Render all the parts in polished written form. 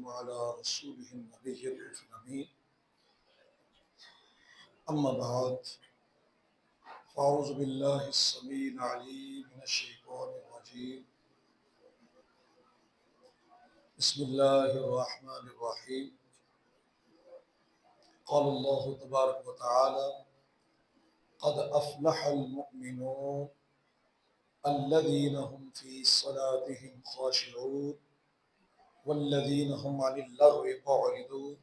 على رسوله النبي الأمين أما بعد فأعوذ بالله السميع العليم من الشيطان الرجيم بسم الله الرحمن الرحيم قال الله تبارك وتعالى قد أفلح المؤمنون الذين هم في صلاتهم خاشعون والذين هم عن اللغو معرضون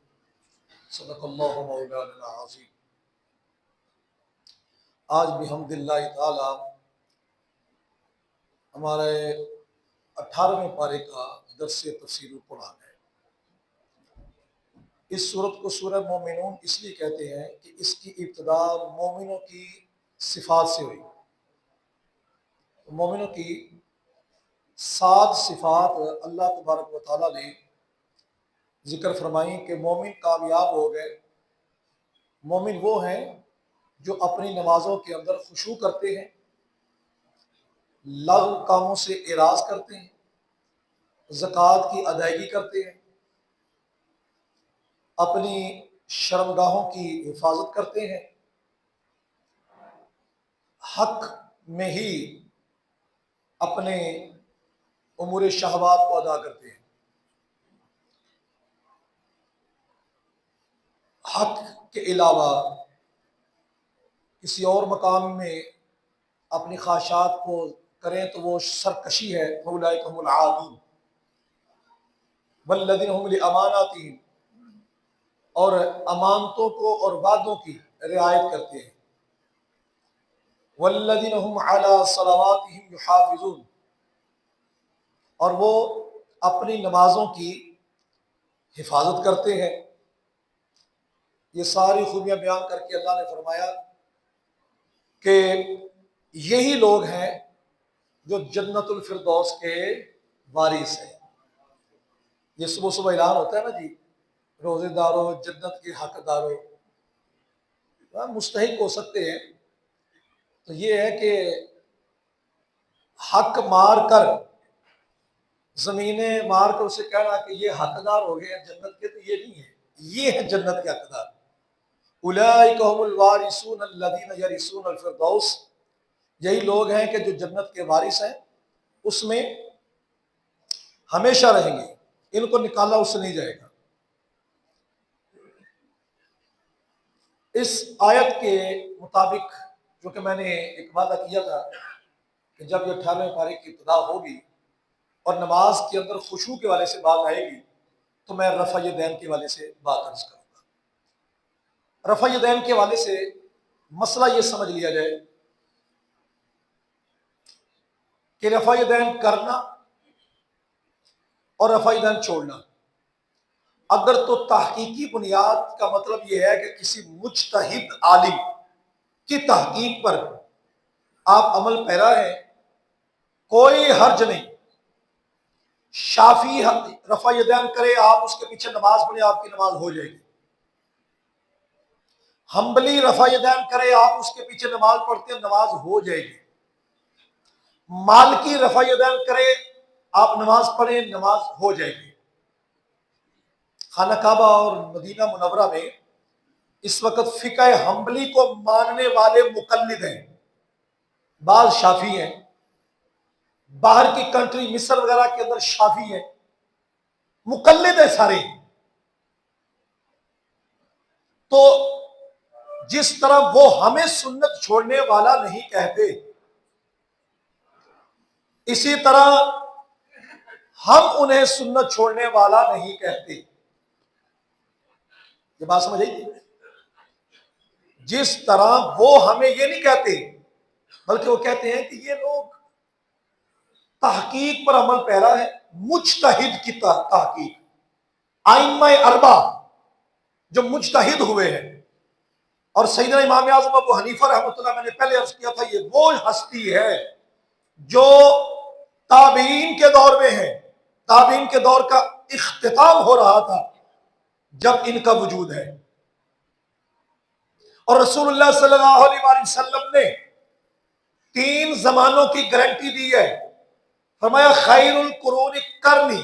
صدق اللہ مولانا العظیم۔ آج بحمد اللہ تعالی ہمارے 18ویں پارے کا درس تفسیر القرآن ہے۔ اس سورت کو سورہ مومنون اس لیے کہتے ہیں کہ اس کی ابتدا مومنوں کی صفات سے ہوئی۔ مومنوں کی 7 صفات اللہ تبارک و تعالیٰ نے ذکر فرمائی کہ مومن کامیاب ہو گئے۔ مومن وہ ہیں جو اپنی نمازوں کے اندر خشوع کرتے ہیں، لغو کاموں سے اعراض کرتے ہیں، زکوٰۃ کی ادائیگی کرتے ہیں، اپنی شرمگاہوں کی حفاظت کرتے ہیں، حق میں ہی اپنے امور شہوات کو ادا کرتے ہیں، حق کے علاوہ کسی اور مقام میں اپنی خواہشات کو کریں تو وہ سرکشی ہے۔ فَأُولَٰئِکَ هُمُ الْعَادُونَ وَالَّذِينَ هُمْ لِأَمَانَاتِهِمْ، اور امانتوں کو اور وعدوں کی رعایت کرتے ہیں۔ وَالَّذِينَ هُمْ عَلَىٰ صَلَوَاتِهِمْ يُحَافِظُونَ، اور وہ اپنی نمازوں کی حفاظت کرتے ہیں۔ یہ ساری خوبیاں بیان کر کے اللہ نے فرمایا کہ یہی لوگ ہیں جو جنت الفردوس کے وارث ہیں۔ یہ صبح صبح اعلان ہوتا ہے نا جی، روزے دارو جنت کے حق دارو، مستحق ہو سکتے ہیں۔ تو یہ ہے کہ حق مار کر، زمینیں مار کر اسے کہنا کہ یہ حقدار ہو گئے ہیں جنت کے، تو یہ نہیں ہے، یہ ہے جنت کے حقدار۔ اولئک هم الوارثون الذین یرثون الفردوس، یہی لوگ ہیں کہ جو جنت کے وارث ہیں، اس میں ہمیشہ رہیں گے، ان کو نکالا اس سے نہیں جائے گا۔ اس آیت کے مطابق جو کہ میں نے ایک وعدہ کیا تھا کہ جب یہ 18ویں پارے کی ابتدا ہوگی اور نماز کے اندر خشوع کے والے سے بات آئے گی تو میں رفع یدین کے والے سے بات عرض کروں گا۔ رفع یدین کے والے سے مسئلہ یہ سمجھ لیا جائے کہ رفع یدین کرنا اور رفع یدین چھوڑنا، اگر تو تحقیقی بنیاد کا مطلب یہ ہے کہ کسی مجتہد عالم کی تحقیق پر آپ عمل پیرا ہیں، کوئی حرج نہیں۔ شافعی رفع یدین کرے، آپ اس کے پیچھے نماز پڑھیں، آپ کی نماز ہو جائے گی۔ حنبلی رفع یدین کرے، آپ اس کے پیچھے نماز پڑھتے ہیں، نماز ہو جائے گی۔ مالکی رفع یدین کرے، آپ نماز پڑھیں، نماز ہو جائے گی۔ خانہ کعبہ اور مدینہ منورہ میں اس وقت فقہ حنبلی کو ماننے والے مقلد ہیں، بعض شافعی ہیں، باہر کی کنٹری مصر وغیرہ کے اندر شافعی ہیں، مقلد ہیں سارے۔ تو جس طرح وہ ہمیں سنت چھوڑنے والا نہیں کہتے، اسی طرح ہم انہیں سنت چھوڑنے والا نہیں کہتے۔ یہ بات سمجھ آئی؟ جس طرح وہ ہمیں یہ نہیں کہتے، بلکہ وہ کہتے ہیں کہ یہ لوگ تحقیق پر عمل پیرا ہے، مجتہد کی تحقیق۔ ائمہ اربعہ جو مجتہد ہوئے ہیں، اور سیدنا امام اعظم ابو حنیفہ رحمۃ اللہ، میں نے پہلے عرض کیا تھا، یہ وہ ہستی ہے جو تابعین کے دور میں ہے، تابعین کے دور کا اختتام ہو رہا تھا جب ان کا وجود ہے۔ اور رسول اللہ صلی اللہ علیہ وسلم نے 3 زمانوں کی گارنٹی دی ہے، فرمایا خیر القرون قرنی،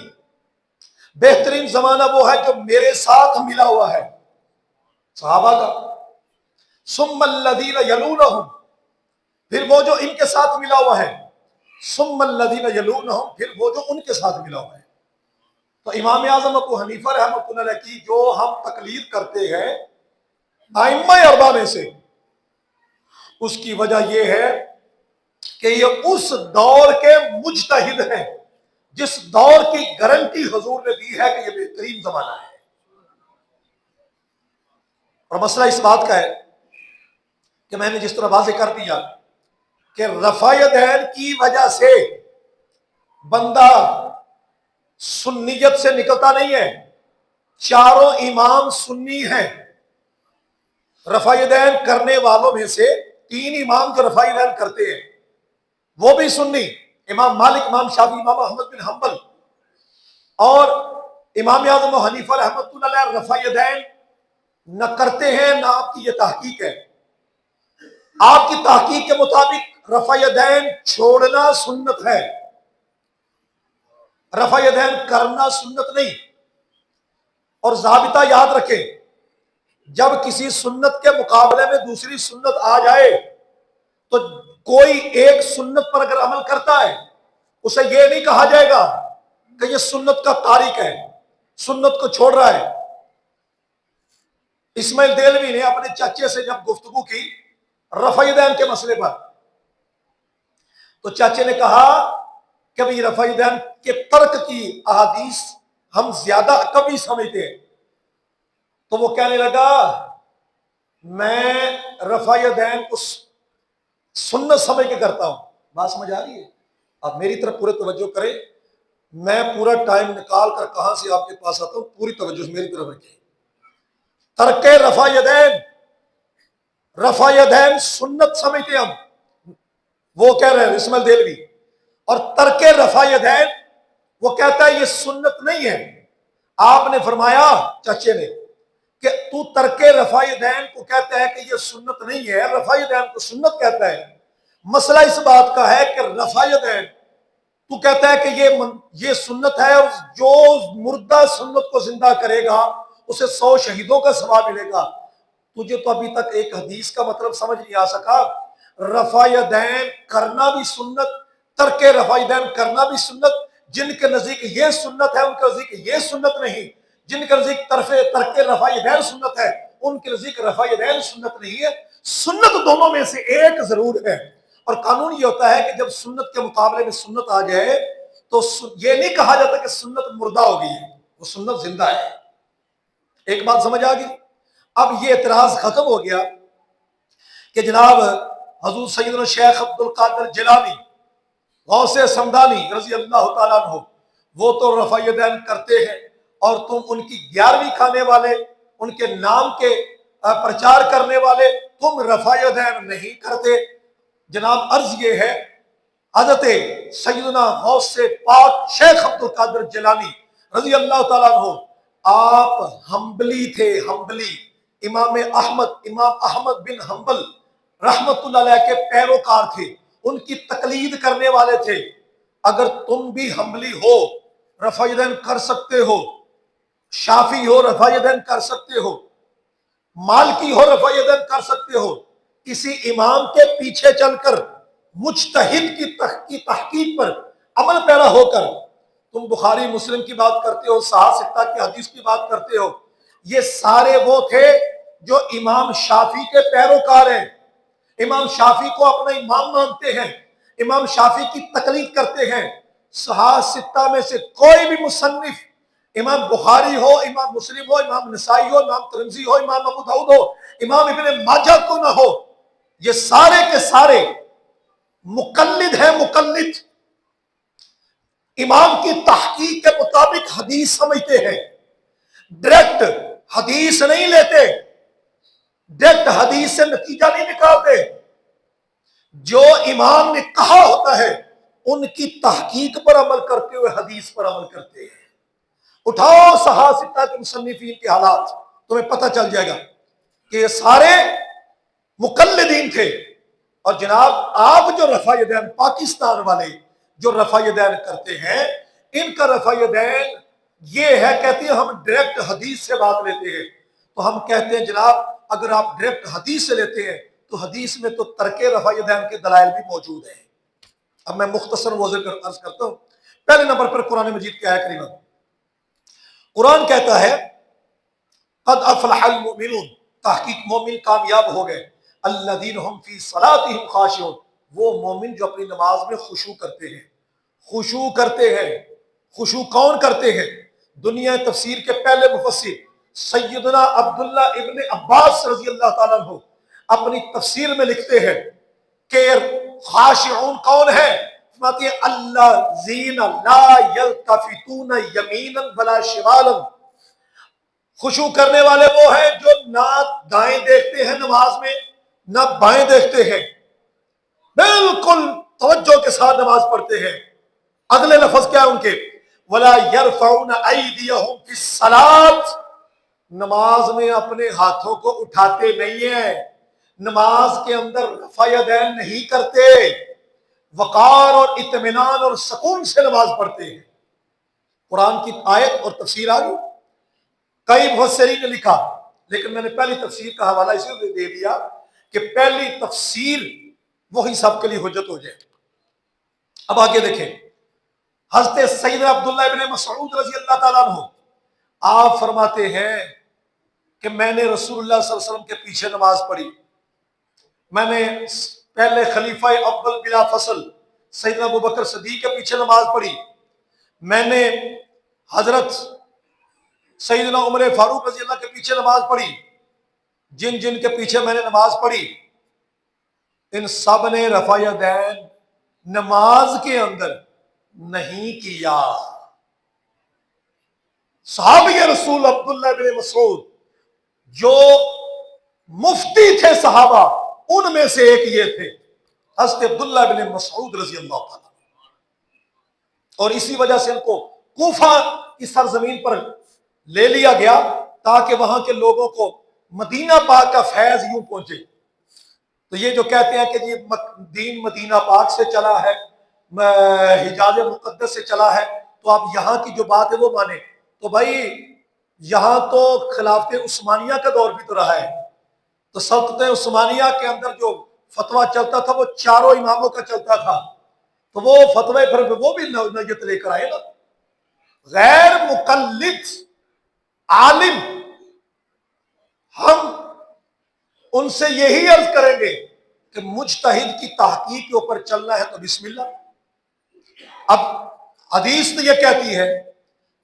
بہترین زمانہ وہ ہے جو میرے ساتھ ملا ہوا ہے، صحابہ کا. ثم الذین یلونہم، پھر وہ جو ان کے ساتھ ملا ہوا ہے. ثم الذین یلونہم، پھر وہ جو ان کے ساتھ ملا ہوا ہے. تو امام اعظم ابو حنیفہ رحمۃ اللہ علیہ کی جو ہم تقلید کرتے ہیں ائمہ اربعہ میں سے، اس کی وجہ یہ ہے کہ یہ اس دور کے مجتہد ہیں جس دور کی گارنٹی حضور نے دی ہے کہ یہ بہترین زمانہ ہے. اور مسئلہ اس بات کا ہے کہ میں نے جس طرح واضح کر دیا کہ رفع یدین کی وجہ سے بندہ سنیت سے نکلتا نہیں ہے. چاروں امام سنی ہیں. رفع یدین کرنے والوں میں سے 3 امام جو رفع یدین کرتے ہیں وہ بھی سنی، امام مالک، امام شافعی، امام احمد بن حنبل. اور امام اعظم ابو حنیفہ رحمۃ اللہ علیہ رفع یدین نہ کرتے ہیں، نہ آپ کی یہ تحقیق ہے. آپ کی تحقیق کے مطابق رفع یدین چھوڑنا سنت ہے، رفع یدین کرنا سنت نہیں. اور ضابطہ یاد رکھیں، جب کسی سنت کے مقابلے میں دوسری سنت آ جائے تو کوئی ایک سنت پر اگر عمل کرتا ہے اسے یہ نہیں کہا جائے گا کہ یہ سنت کا تارک ہے، سنت کو چھوڑ رہا ہے. اسماعیل دیلوی نے اپنے چچے سے جب گفتگو کی رفع یدین کے مسئلے پر تو چاچے نے کہا کہ بھئی رفع یدین کے ترک کی احادیث ہم زیادہ کبھی سمجھتے ہیں. تو وہ کہنے لگا میں رفع یدین کو سنت سمجھ کے کرتا ہوں. بات سمجھ آ رہی ہے؟ آپ میری طرف پورے توجہ کریں، میں پورا ٹائم نکال کر کہاں سے آپ کے پاس آتا ہوں، پوری توجہ میری طرف رکھیں. ترک رفع یدین، رفع یدین سنت سمجھتے ہم، وہ کہہ رہے ہیں اسماعیل دیلوی. اور ترک رفع یدین وہ کہتا ہے یہ سنت نہیں ہے. آپ نے فرمایا چچے نے کہ تو ترک رفع یدین کو کہتا ہے کہ یہ سنت نہیں ہے، رفع یدین کو سنت کہتا ہے. مسئلہ اس بات کا ہے کہ رفع یدین تو کہتا ہے کہ یہ سنت ہے، اور جو مردہ سنت کو زندہ کرے گا اسے 100 شہیدوں کا ثواب ملے گا. تجھے تو ابھی تک ایک حدیث کا مطلب سمجھ نہیں آ سکا. رفع یدین کرنا بھی سنت، ترک رفع یدین کرنا بھی سنت. جن کے نزدیک یہ سنت ہے ان کے نزدیک یہ سنت نہیں، جن کے نزدیک ترک رفع یدین سنت ہے ان کے نزدیک رفع یدین سنت نہیں ہے. سنت دونوں میں سے ایک ضرور ہے. اور قانون یہ ہوتا ہے کہ جب سنت کے مقابلے میں سنت آ جائے تو یہ نہیں کہا جاتا کہ سنت مردہ ہو گئی ہے، وہ سنت زندہ ہے. ایک بات سمجھ آ گئی؟ اب یہ اعتراض ختم ہو گیا کہ جناب حضور سیدنا شیخ عبد القادر جیلانی غوث سمدانی رضی اللہ تعالیٰ عنہ وہ تو رفع یدین کرتے ہیں اور تم ان کی 11ویں کھانے والے، ان کے نام کے پرچار کرنے والے تم رفع یدین نہیں کرتے. جناب عرض یہ ہے حضرت سیدنا غوث پاک شیخ عبد القادر جیلانی رضی اللہ تعالیٰ عنہ آپ حنبلی تھے، حنبلی. امام احمد بن حنبل رحمت اللہ علیہ کے پیروکار تھے، ان کی تقلید کرنے والے تھے. اگر تم بھی حنبلی ہو رفع یدین کر سکتے ہو، شافعی ہو رفع یدین کر سکتے ہو، مالکی ہو رفع یدین کر سکتے ہو، کسی امام کے پیچھے چل کر مجتہد کی تحقیق پر عمل پیرا ہو کر تم بخاری مسلم کی بات کرتے ہو، صحاح ستہ کی حدیث کی بات کرتے ہو. یہ سارے وہ تھے جو امام شافعی کے پیروکار ہیں، امام شافعی کو اپنا امام مانتے ہیں، امام شافعی کی تقلید کرتے ہیں. صحاح ستہ میں سے کوئی بھی مصنف، امام بخاری ہو، امام مسلم ہو، امام نسائی ہو، امام ترمذی ہو، امام ابو داؤد ہو، امام ابن ماجہ کو نہ ہو، یہ سارے کے سارے مقلد ہیں. مقلد امام کی تحقیق کے مطابق حدیث سمجھتے ہیں، ڈائریکٹ حدیث نہیں لیتے، ڈائریکٹ حدیث سے نتیجہ نہیں نکالتے. جو امام نے کہا ہوتا ہے ان کی تحقیق پر عمل کرتے ہوئے حدیث پر عمل کرتے ہیں. اٹھاؤ صحاح ستہ کے مصنفین کے حالات، تمہیں پتہ چل جائے گا کہ یہ سارے مقلدین تھے. اور جناب آپ جو رفع یدین پاکستان والے جو رفع یدین کرتے ہیں، ان کا رفع یدین یہ ہے کہتی ہے ہم ڈائریکٹ حدیث سے بات لیتے ہیں، تو ہم کہتے ہیں جناب اگر آپ ڈائریکٹ حدیث سے لیتے ہیں تو حدیث میں تو ترک رفع یدین کے دلائل بھی موجود ہیں۔ اب میں مختصر موضوع عرض کرتا ہوں۔ پہلے نمبر پر قرآن مجید کی آیت کریمہ، قرآن کہتا ہے قد افلح المؤمنون، تحقیق مومن کامیاب ہو گئے، الذین هم فی صلاتهم خاشعون، وہ مومن جو اپنی نماز میں خشوع کرتے ہیں۔ خشوع کرتے ہیں، خشوع کون کرتے ہیں؟ دنیا تفسیر کے پہلے مفسر سیدنا عبداللہ ابن عباس رضی اللہ تعالیٰ عنہ اپنی تفسیر میں لکھتے ہیں کہ خاشعون کون ہے؟ فرماتے ہیں الذین لا یلتفتون یمینا ولا شمالا، خشوع کرنے والے وہ ہیں جو نہ دائیں دیکھتے ہیں نماز میں نہ بائیں دیکھتے ہیں، بالکل توجہ کے ساتھ نماز پڑھتے ہیں۔ اگلے لفظ کیا ہے ان کے؟ ولا يرفعون ایدیہم فی الصلاۃ، نماز میں اپنے ہاتھوں کو اٹھاتے نہیں ہیں، نماز کے اندر رفع یدین نہیں کرتے، وقار اور اطمینان اور سکون سے نماز پڑھتے ہیں۔ قرآن کی آیت اور تفسیر آ گئی، کئی مفسرین نے لکھا، لیکن میں نے پہلی تفسیر کا حوالہ اس لیے دے دیا کہ پہلی تفسیر وہی سب کے لیے حجت ہو جائے۔ اب آگے دیکھیں، حضرت سیدنا عبداللہ ابن مسعود رضی اللہ تعالیٰ عنہ آپ فرماتے ہیں کہ میں نے رسول اللہ صلی اللہ علیہ وسلم کے پیچھے نماز پڑھی، میں نے پہلے خلیفہ اول بلا فصل سیدنا ابوبکر صدیق کے پیچھے نماز پڑھی، میں نے حضرت سیدنا عمر فاروق رضی اللہ کے پیچھے نماز پڑھی، جن جن کے پیچھے میں نے نماز پڑھی ان سب نے رفع یدین نماز کے اندر نہیں کیا۔ صحابی رسول عبداللہ بن مسعود جو مفتی تھے صحابہ، ان میں سے ایک یہ تھے حضرت عبداللہ بن مسعود رضی اللہ تعالیٰ، اور اسی وجہ سے ان کو کوفہ کی سرزمین پر لے لیا گیا تاکہ وہاں کے لوگوں کو مدینہ پاک کا فیض یوں پہنچے۔ تو یہ جو کہتے ہیں کہ یہ دین مدینہ پاک سے چلا ہے، حجاز مقدس سے چلا ہے، تو آپ یہاں کی جو بات ہے وہ مانیں، تو بھائی یہاں تو خلافت عثمانیہ کا دور بھی تو رہا ہے، تو سلطنت عثمانیہ کے اندر جو فتویٰ چلتا تھا وہ چاروں اماموں کا چلتا تھا، تو وہ فتوے پھر وہ بھی نوعیت لے کر آئے نا۔ غیر مقلد عالم ہم ان سے یہی عرض کریں گے کہ مجتہد کی تحقیق کے اوپر چلنا ہے تو بسم اللہ۔ اب حدیث تو یہ کہتی ہے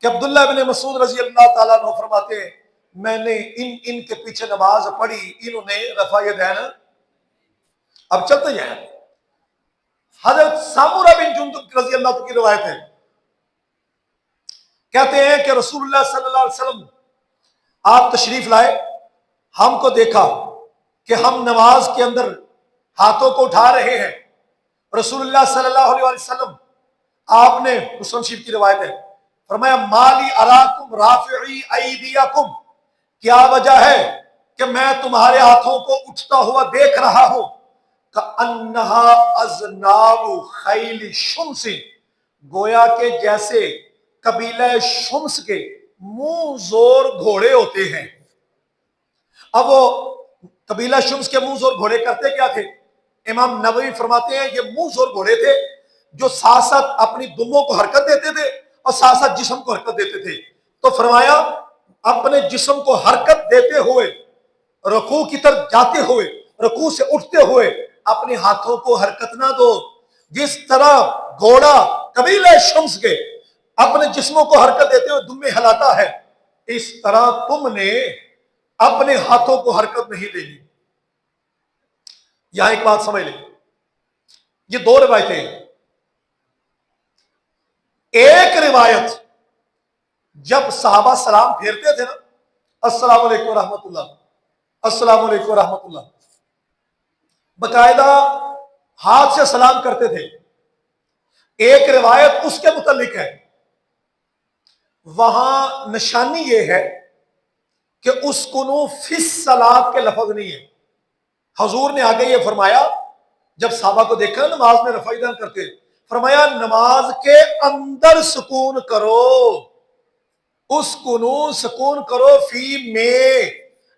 کہ عبداللہ بن مسعود رضی اللہ تعالیٰ عنہ فرماتے ہیں میں نے ان کے پیچھے نماز پڑھی، انہوں نے رفع یدین۔ اب چلتے جائیں، حضرت سامورہ بن جندب رضی اللہ عنہ کی روایت ہے، کہتے ہیں کہ رسول اللہ صلی اللہ علیہ وسلم آپ تشریف لائے، ہم کو دیکھا کہ ہم نماز کے اندر ہاتھوں کو اٹھا رہے ہیں۔ رسول اللہ صلی اللہ علیہ وسلم آپ نے، مسلم شریف کی روایت ہے، فرمایا مالی اراکم رافعی ایدیکم، کیا وجہ ہے کہ میں تمہارے ہاتھوں کو اٹھتا ہوا دیکھ رہا ہوں؟ کأنہا اذناب خیل شمس، گویا کہ جیسے قبیلہ شمس کے منہ زور گھوڑے ہوتے ہیں۔ اب وہ قبیلہ شمس کے منہ زور گھوڑے کرتے کیا تھے؟ امام نووی فرماتے ہیں یہ منہ زور گھوڑے تھے جو ساتھ ساتھ اپنی دموں کو حرکت دیتے تھے اور ساتھ ساتھ جسم کو حرکت دیتے تھے۔ تو فرمایا اپنے جسم کو حرکت دیتے ہوئے، رکوع کی طرف جاتے ہوئے، رکوع سے اٹھتے ہوئے اپنے ہاتھوں کو حرکت نہ دو، جس طرح گھوڑا قبیلہ شمس کے اپنے جسموں کو حرکت دیتے ہوئے دمیں ہلاتا ہے، اس طرح تم نے اپنے ہاتھوں کو حرکت نہیں دینی۔ یہاں ایک بات سمجھ لیں، یہ دو روایتیں ہیں۔ ایک روایت جب صحابہ سلام پھیرتے تھے نا، السلام علیکم ورحمۃ اللہ، السلام علیکم ورحمۃ اللہ، باقاعدہ ہاتھ سے سلام کرتے تھے۔ ایک روایت اس کے متعلق ہے، وہاں نشانی یہ ہے کہ اسکنوا فی الصلاۃ کے لفظ نہیں ہے۔ حضور نے آگے یہ فرمایا جب صحابہ کو دیکھا نماز میں رفع یدین کرتے، فرمایا نماز کے اندر سکون کرو، اسکنو سکون کرو، فی میں،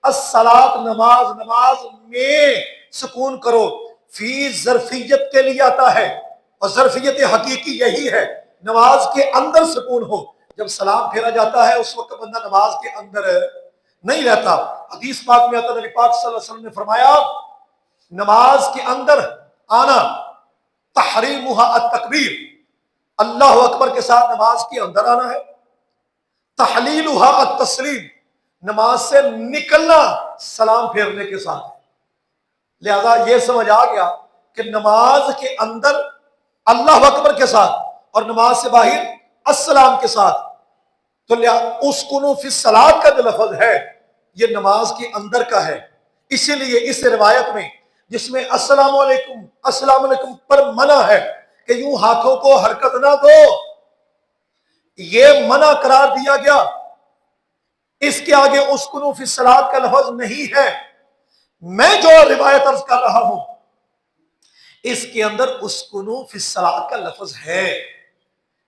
الصلاۃ نماز، نماز میں سکون کرو، فی ظرفیت کے لیے آتا ہے، اور ظرفیت حقیقی یہی ہے نماز کے اندر سکون ہو۔ جب سلام پھیرا جاتا ہے اس وقت بندہ نماز کے اندر نہیں رہتا۔ حدیث پاک میں آتا ہے، نبی پاک صلی اللہ علیہ وسلم نے فرمایا نماز کے اندر آنا تحریمھا التکبیر، اللہ اکبر کے ساتھ نماز کے اندر آنا ہے، تحلیلھا التسلیم، نماز سے نکلنا سلام پھیرنے کے ساتھ۔ لہذا یہ سمجھ آ گیا کہ نماز کے اندر اللہ اکبر کے ساتھ اور نماز سے باہر السلام کے ساتھ، تو اسکنوا فی الصلاۃ کا جو لفظ ہے یہ نماز کے اندر کا ہے۔ اسی لیے اس روایت میں جس میں السلام علیکم، السلام علیکم پر منع ہے کہ یوں ہاتھوں کو حرکت نہ دو، یہ منع قرار دیا گیا۔ اس کے آگے اسکنوا فی الصلاۃ کا لفظ نہیں ہے۔ میں جو روایت عرض کر رہا ہوں اس کے اندر اسکنوا فی الصلاۃ کا لفظ ہے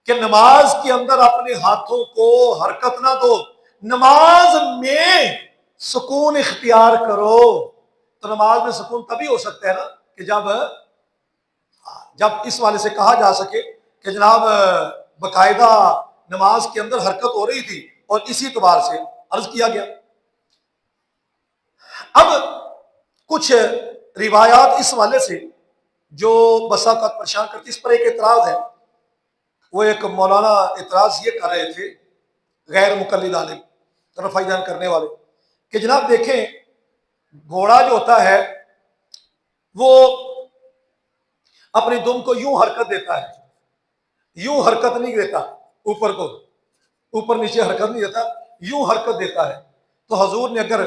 کہ نماز کے اندر اپنے ہاتھوں کو حرکت نہ دو، نماز میں سکون اختیار کرو۔ تو نماز میں سکون تبھی ہو سکتا ہے نا کہ جب اس والے سے کہا جا سکے کہ جناب باقاعدہ نماز کے اندر حرکت ہو رہی تھی اور اسی اعتبار سے عرض کیا گیا۔ اب کچھ روایات اس والے سے جو بسا کا پریشان کرتی، اس پر ایک اعتراض ہے۔ وہ ایک مولانا اعتراض یہ کر رہے تھے، غیر مقلد عالم، رفع دین کرنے والے، کہ جناب دیکھیں گھوڑا جو ہوتا ہے وہ اپنی دم کو یوں حرکت دیتا ہے، یوں حرکت نہیں دیتا، اوپر کو اوپر نیچے حرکت نہیں دیتا، یوں حرکت دیتا ہے۔ تو حضور نے اگر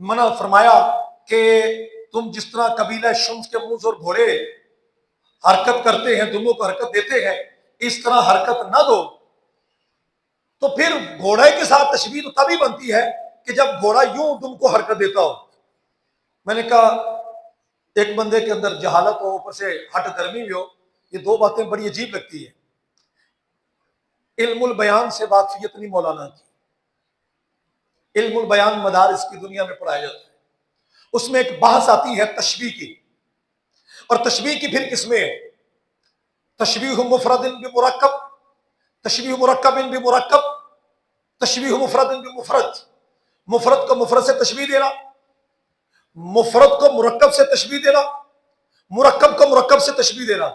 منع فرمایا کہ تم جس طرح قبیلہ شمس کے منہ اور گھوڑے حرکت کرتے ہیں، دموں کو حرکت دیتے ہیں، اس طرح حرکت نہ دو، تو پھر گھوڑے کے ساتھ تشبیہ تو تبھی بنتی ہے کہ جب گھوڑا یوں دم کو حرکت دیتا ہو۔ میں نے کہا ایک بندے کے اندر جہالت ہو، اوپر سے ہٹ درمی بھی ہو، یہ دو باتیں بڑی عجیب لگتی ہے۔ علم البیان سے واقفیت نہیں مولانا کی، علم البیان مدارس کی دنیا میں پڑھایا جاتا ہے، اس میں ایک بحث آتی ہے تشبیہ کی، اور تشبیہ کی پھر قسمیں ہیں، تشبیہ مفرد بمرکب، تشبیہ مرکب بمرکب، تشبیہ مفرد بمفرد، مفرد کو مفرد سے تشبیہ دینا، مفرد کو مرکب سے تشبیہ دینا، مرکب کو مرکب سے تشبیہ دینا،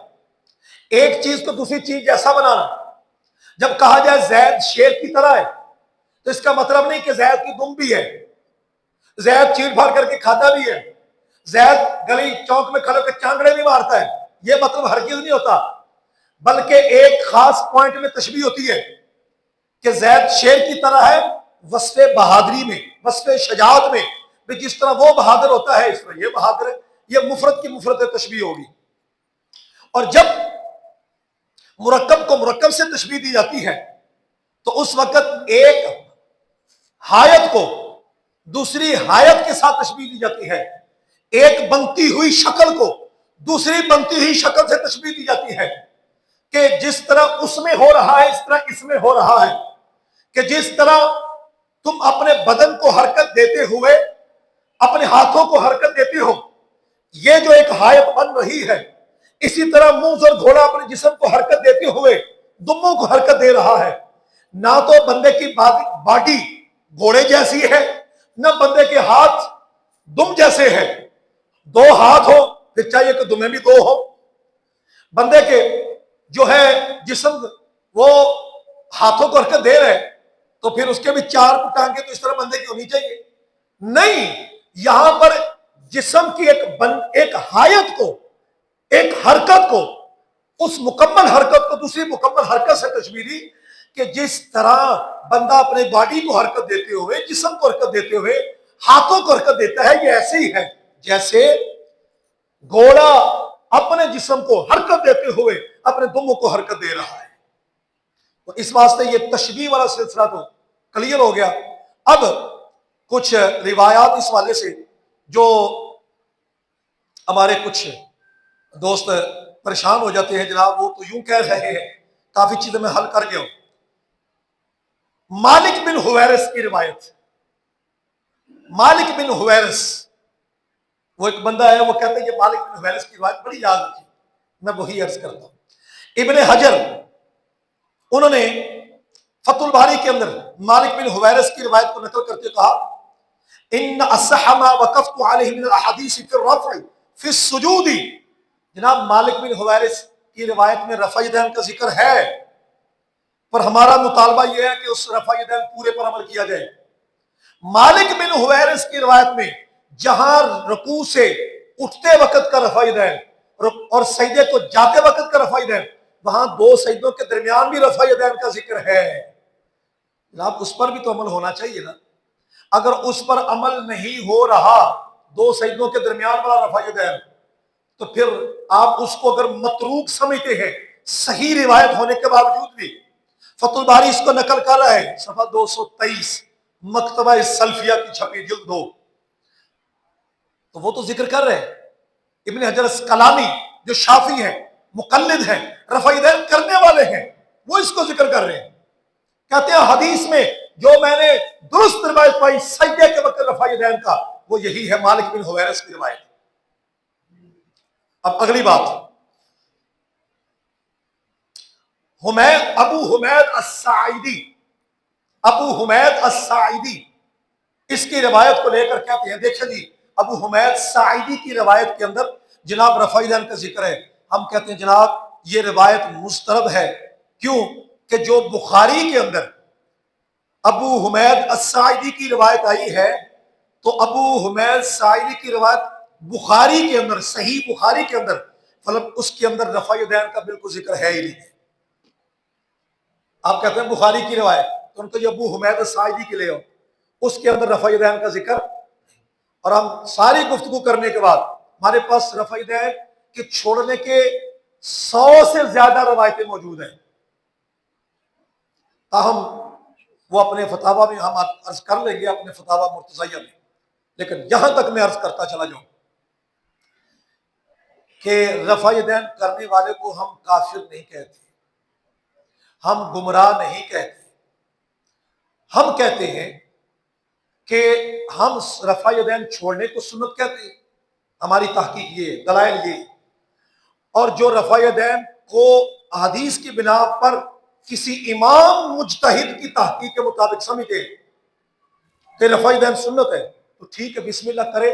ایک چیز کو دوسری چیز جیسا بنانا۔ جب کہا جائے زید شیر کی طرح ہے تو اس کا مطلب نہیں کہ زید کی دم بھی ہے، زید چیڑ پھاڑ کر کے کھاتا بھی ہے، زید گلی چوک میں کھڑے کے چانگڑے نہیں مارتا ہے، یہ مطلب ہرگز نہیں ہوتا، بلکہ ایک خاص پوائنٹ میں تشبیہ ہوتی ہے کہ زید شیر کی طرح ہے وصف بہادری میں، وصف شجاعت میں، جس طرح وہ بہادر ہوتا ہے اس طرح یہ بہادر ہے، یہ مفرد کی مفرد تشبیہ ہوگی۔ اور جب مرکب کو مرکب سے تشبیہ دی جاتی ہے تو اس وقت ایک حایت کو دوسری حایت کے ساتھ تشبیہ دی جاتی ہے، ایک بنتی ہوئی شکل کو دوسری بنتی ہوئی شکل سے تشبیہ دی جاتی ہے، کہ جس طرح اس میں ہو رہا ہے اس طرح اس میں ہو رہا ہے، کہ جس طرح تم اپنے بدن کو حرکت دیتے ہوئے اپنے ہاتھوں کو حرکت دیتے ہو، یہ جو ایک حایت بن رہی ہے، اسی طرح موز اور گھوڑا اپنے جسم کو حرکت دیتے ہوئے دموں کو حرکت دے رہا ہے۔ نہ تو بندے کی باڈی گھوڑے جیسی ہے، نہ بندے کے ہاتھ دم جیسے ہیں۔ دو ہاتھ ہو پھر چاہیے کہ دمیں بھی دو ہو، بندے کے جو ہے جسم وہ ہاتھوں کو حرکت دے رہے تو پھر اس کے بھی چار ٹانگیں تو اس طرح بندے کی ہونی چاہیے، نہیں، یہاں پر جسم کی ایک حایت کو، ایک حرکت کو، اس مکمل حرکت کو دوسری مکمل حرکت سے تشبیہ دی کہ جس طرح بندہ اپنے باڈی کو حرکت دیتے ہوئے، جسم کو حرکت دیتے ہوئے ہاتھوں کو حرکت دیتا ہے، یہ ایسے ہی ہے جیسے گھوڑا اپنے جسم کو حرکت دیتے ہوئے اپنے دموں کو حرکت دے رہا ہے۔ تو اس واسطے یہ تشبیہ والا سلسلہ تو کلیئر ہو گیا۔ اب کچھ روایات اس والے سے جو ہمارے کچھ دوست پریشان ہو جاتے ہیں، جناب وہ تو یوں کہہ رہے ہیں، کافی چیزیں میں حل کر گیا ہوں۔ مالک بن حویرث کی روایت، مالک بن حویرث، وہ ایک بندہ ہے، وہ کہتے ہیں کہ مالک بن حویرث کی روایت بڑی یاد رکھی، میں وہی عرض کرتا ہوں۔ ابن حجر انہوں نے فتح الباری کے اندر مالک بن حویرث کی روایت کو نقل کرتے کہا ان اصح ما وقفت علیہ من الاحادیث فی الرفع فی السجود، جناب مالک بن حویرث کی روایت میں رفع یدین کا ذکر ہے، پر ہمارا مطالبہ یہ ہے کہ اس رفع یدین پورے پر عمل کیا جائے۔ مالک بن حویرث کی روایت میں جہاں رکوع سے اٹھتے وقت کا رفع یدین اور سجدے کو جاتے وقت کا رفع یدین، وہاں دو سجدوں کے درمیان بھی رفع یدین کا ذکر ہے، جناب اس پر بھی تو عمل ہونا چاہیے نا۔ اگر اس پر عمل نہیں ہو رہا، دو سجدوں کے درمیان والا رفع یدین، تو پھر آپ اس کو اگر متروک سمجھتے ہیں صحیح روایت ہونے کے باوجود بھی، فتح الباری اس کو نقل کر رہا ہے صفحہ 223 مکتبہ سلفیہ کی چھپی جلد 2، تو وہ تو ذکر کر رہے ہیں۔ ابن حجر اسقلانی جو شافعی ہیں، مقلد ہیں، رفع یدین کرنے والے ہیں، وہ اس کو ذکر کر رہے ہیں، کہتے ہیں حدیث میں جو میں نے درست روایت پائی سجدے کے وقت رفع یدین کا، وہ یہی ہے مالک بن حویرث کی روایت۔ اب اگلی بات، ابو حمید الساعدی، ابو حمید الساعدی اس کی روایت کو لے کر کہتے ہیں، دیکھیں جی ابو حمید ساعدی کی روایت کے اندر جناب رفع یدین کا ذکر ہے، ہم کہتے ہیں جناب یہ روایت مسترد ہے، کیوں کہ جو بخاری کے اندر ابو حمید الساعدی کی روایت آئی ہے، تو ابو حمید ساعدی کی روایت بخاری کے اندر، صحیح بخاری کے اندر، مطلب اس کے اندر رفع یدین کا بالکل ذکر ہے ہی نہیں۔ آپ کہتے ہیں بخاری کی روایت، تو ان کو یہ ابو حمید الساعدی کے لے ہو، اس کے اندر رفع یدین کا ذکر، اور ہم ساری گفتگو کرنے کے بعد ہمارے پاس رفع یدین کے چھوڑنے کے 100 سے زیادہ روایتیں موجود ہیں، تاہم وہ اپنے فتاویٰ میں ہم عرض کر لیں گے، اپنے فتاویٰ مرتضیہ میں، لیکن یہاں تک میں عرض کرتا چلا جاؤں کہ رفع یدین کرنے والے کو ہم کافر نہیں کہتے، ہم گمراہ نہیں کہتے، ہم کہتے ہیں کہ ہم رفع یدین چھوڑنے کو سنت کہتے ہیں، ہماری تحقیق یہ، دلائل یہ، اور جو رفع یدین کو حدیث کی بنا پر کسی امام مجتہد کی تحقیق کے مطابق سمجھتے کہ رفع یدین سنت ہے، تو ٹھیک ہے بسم اللہ کرے،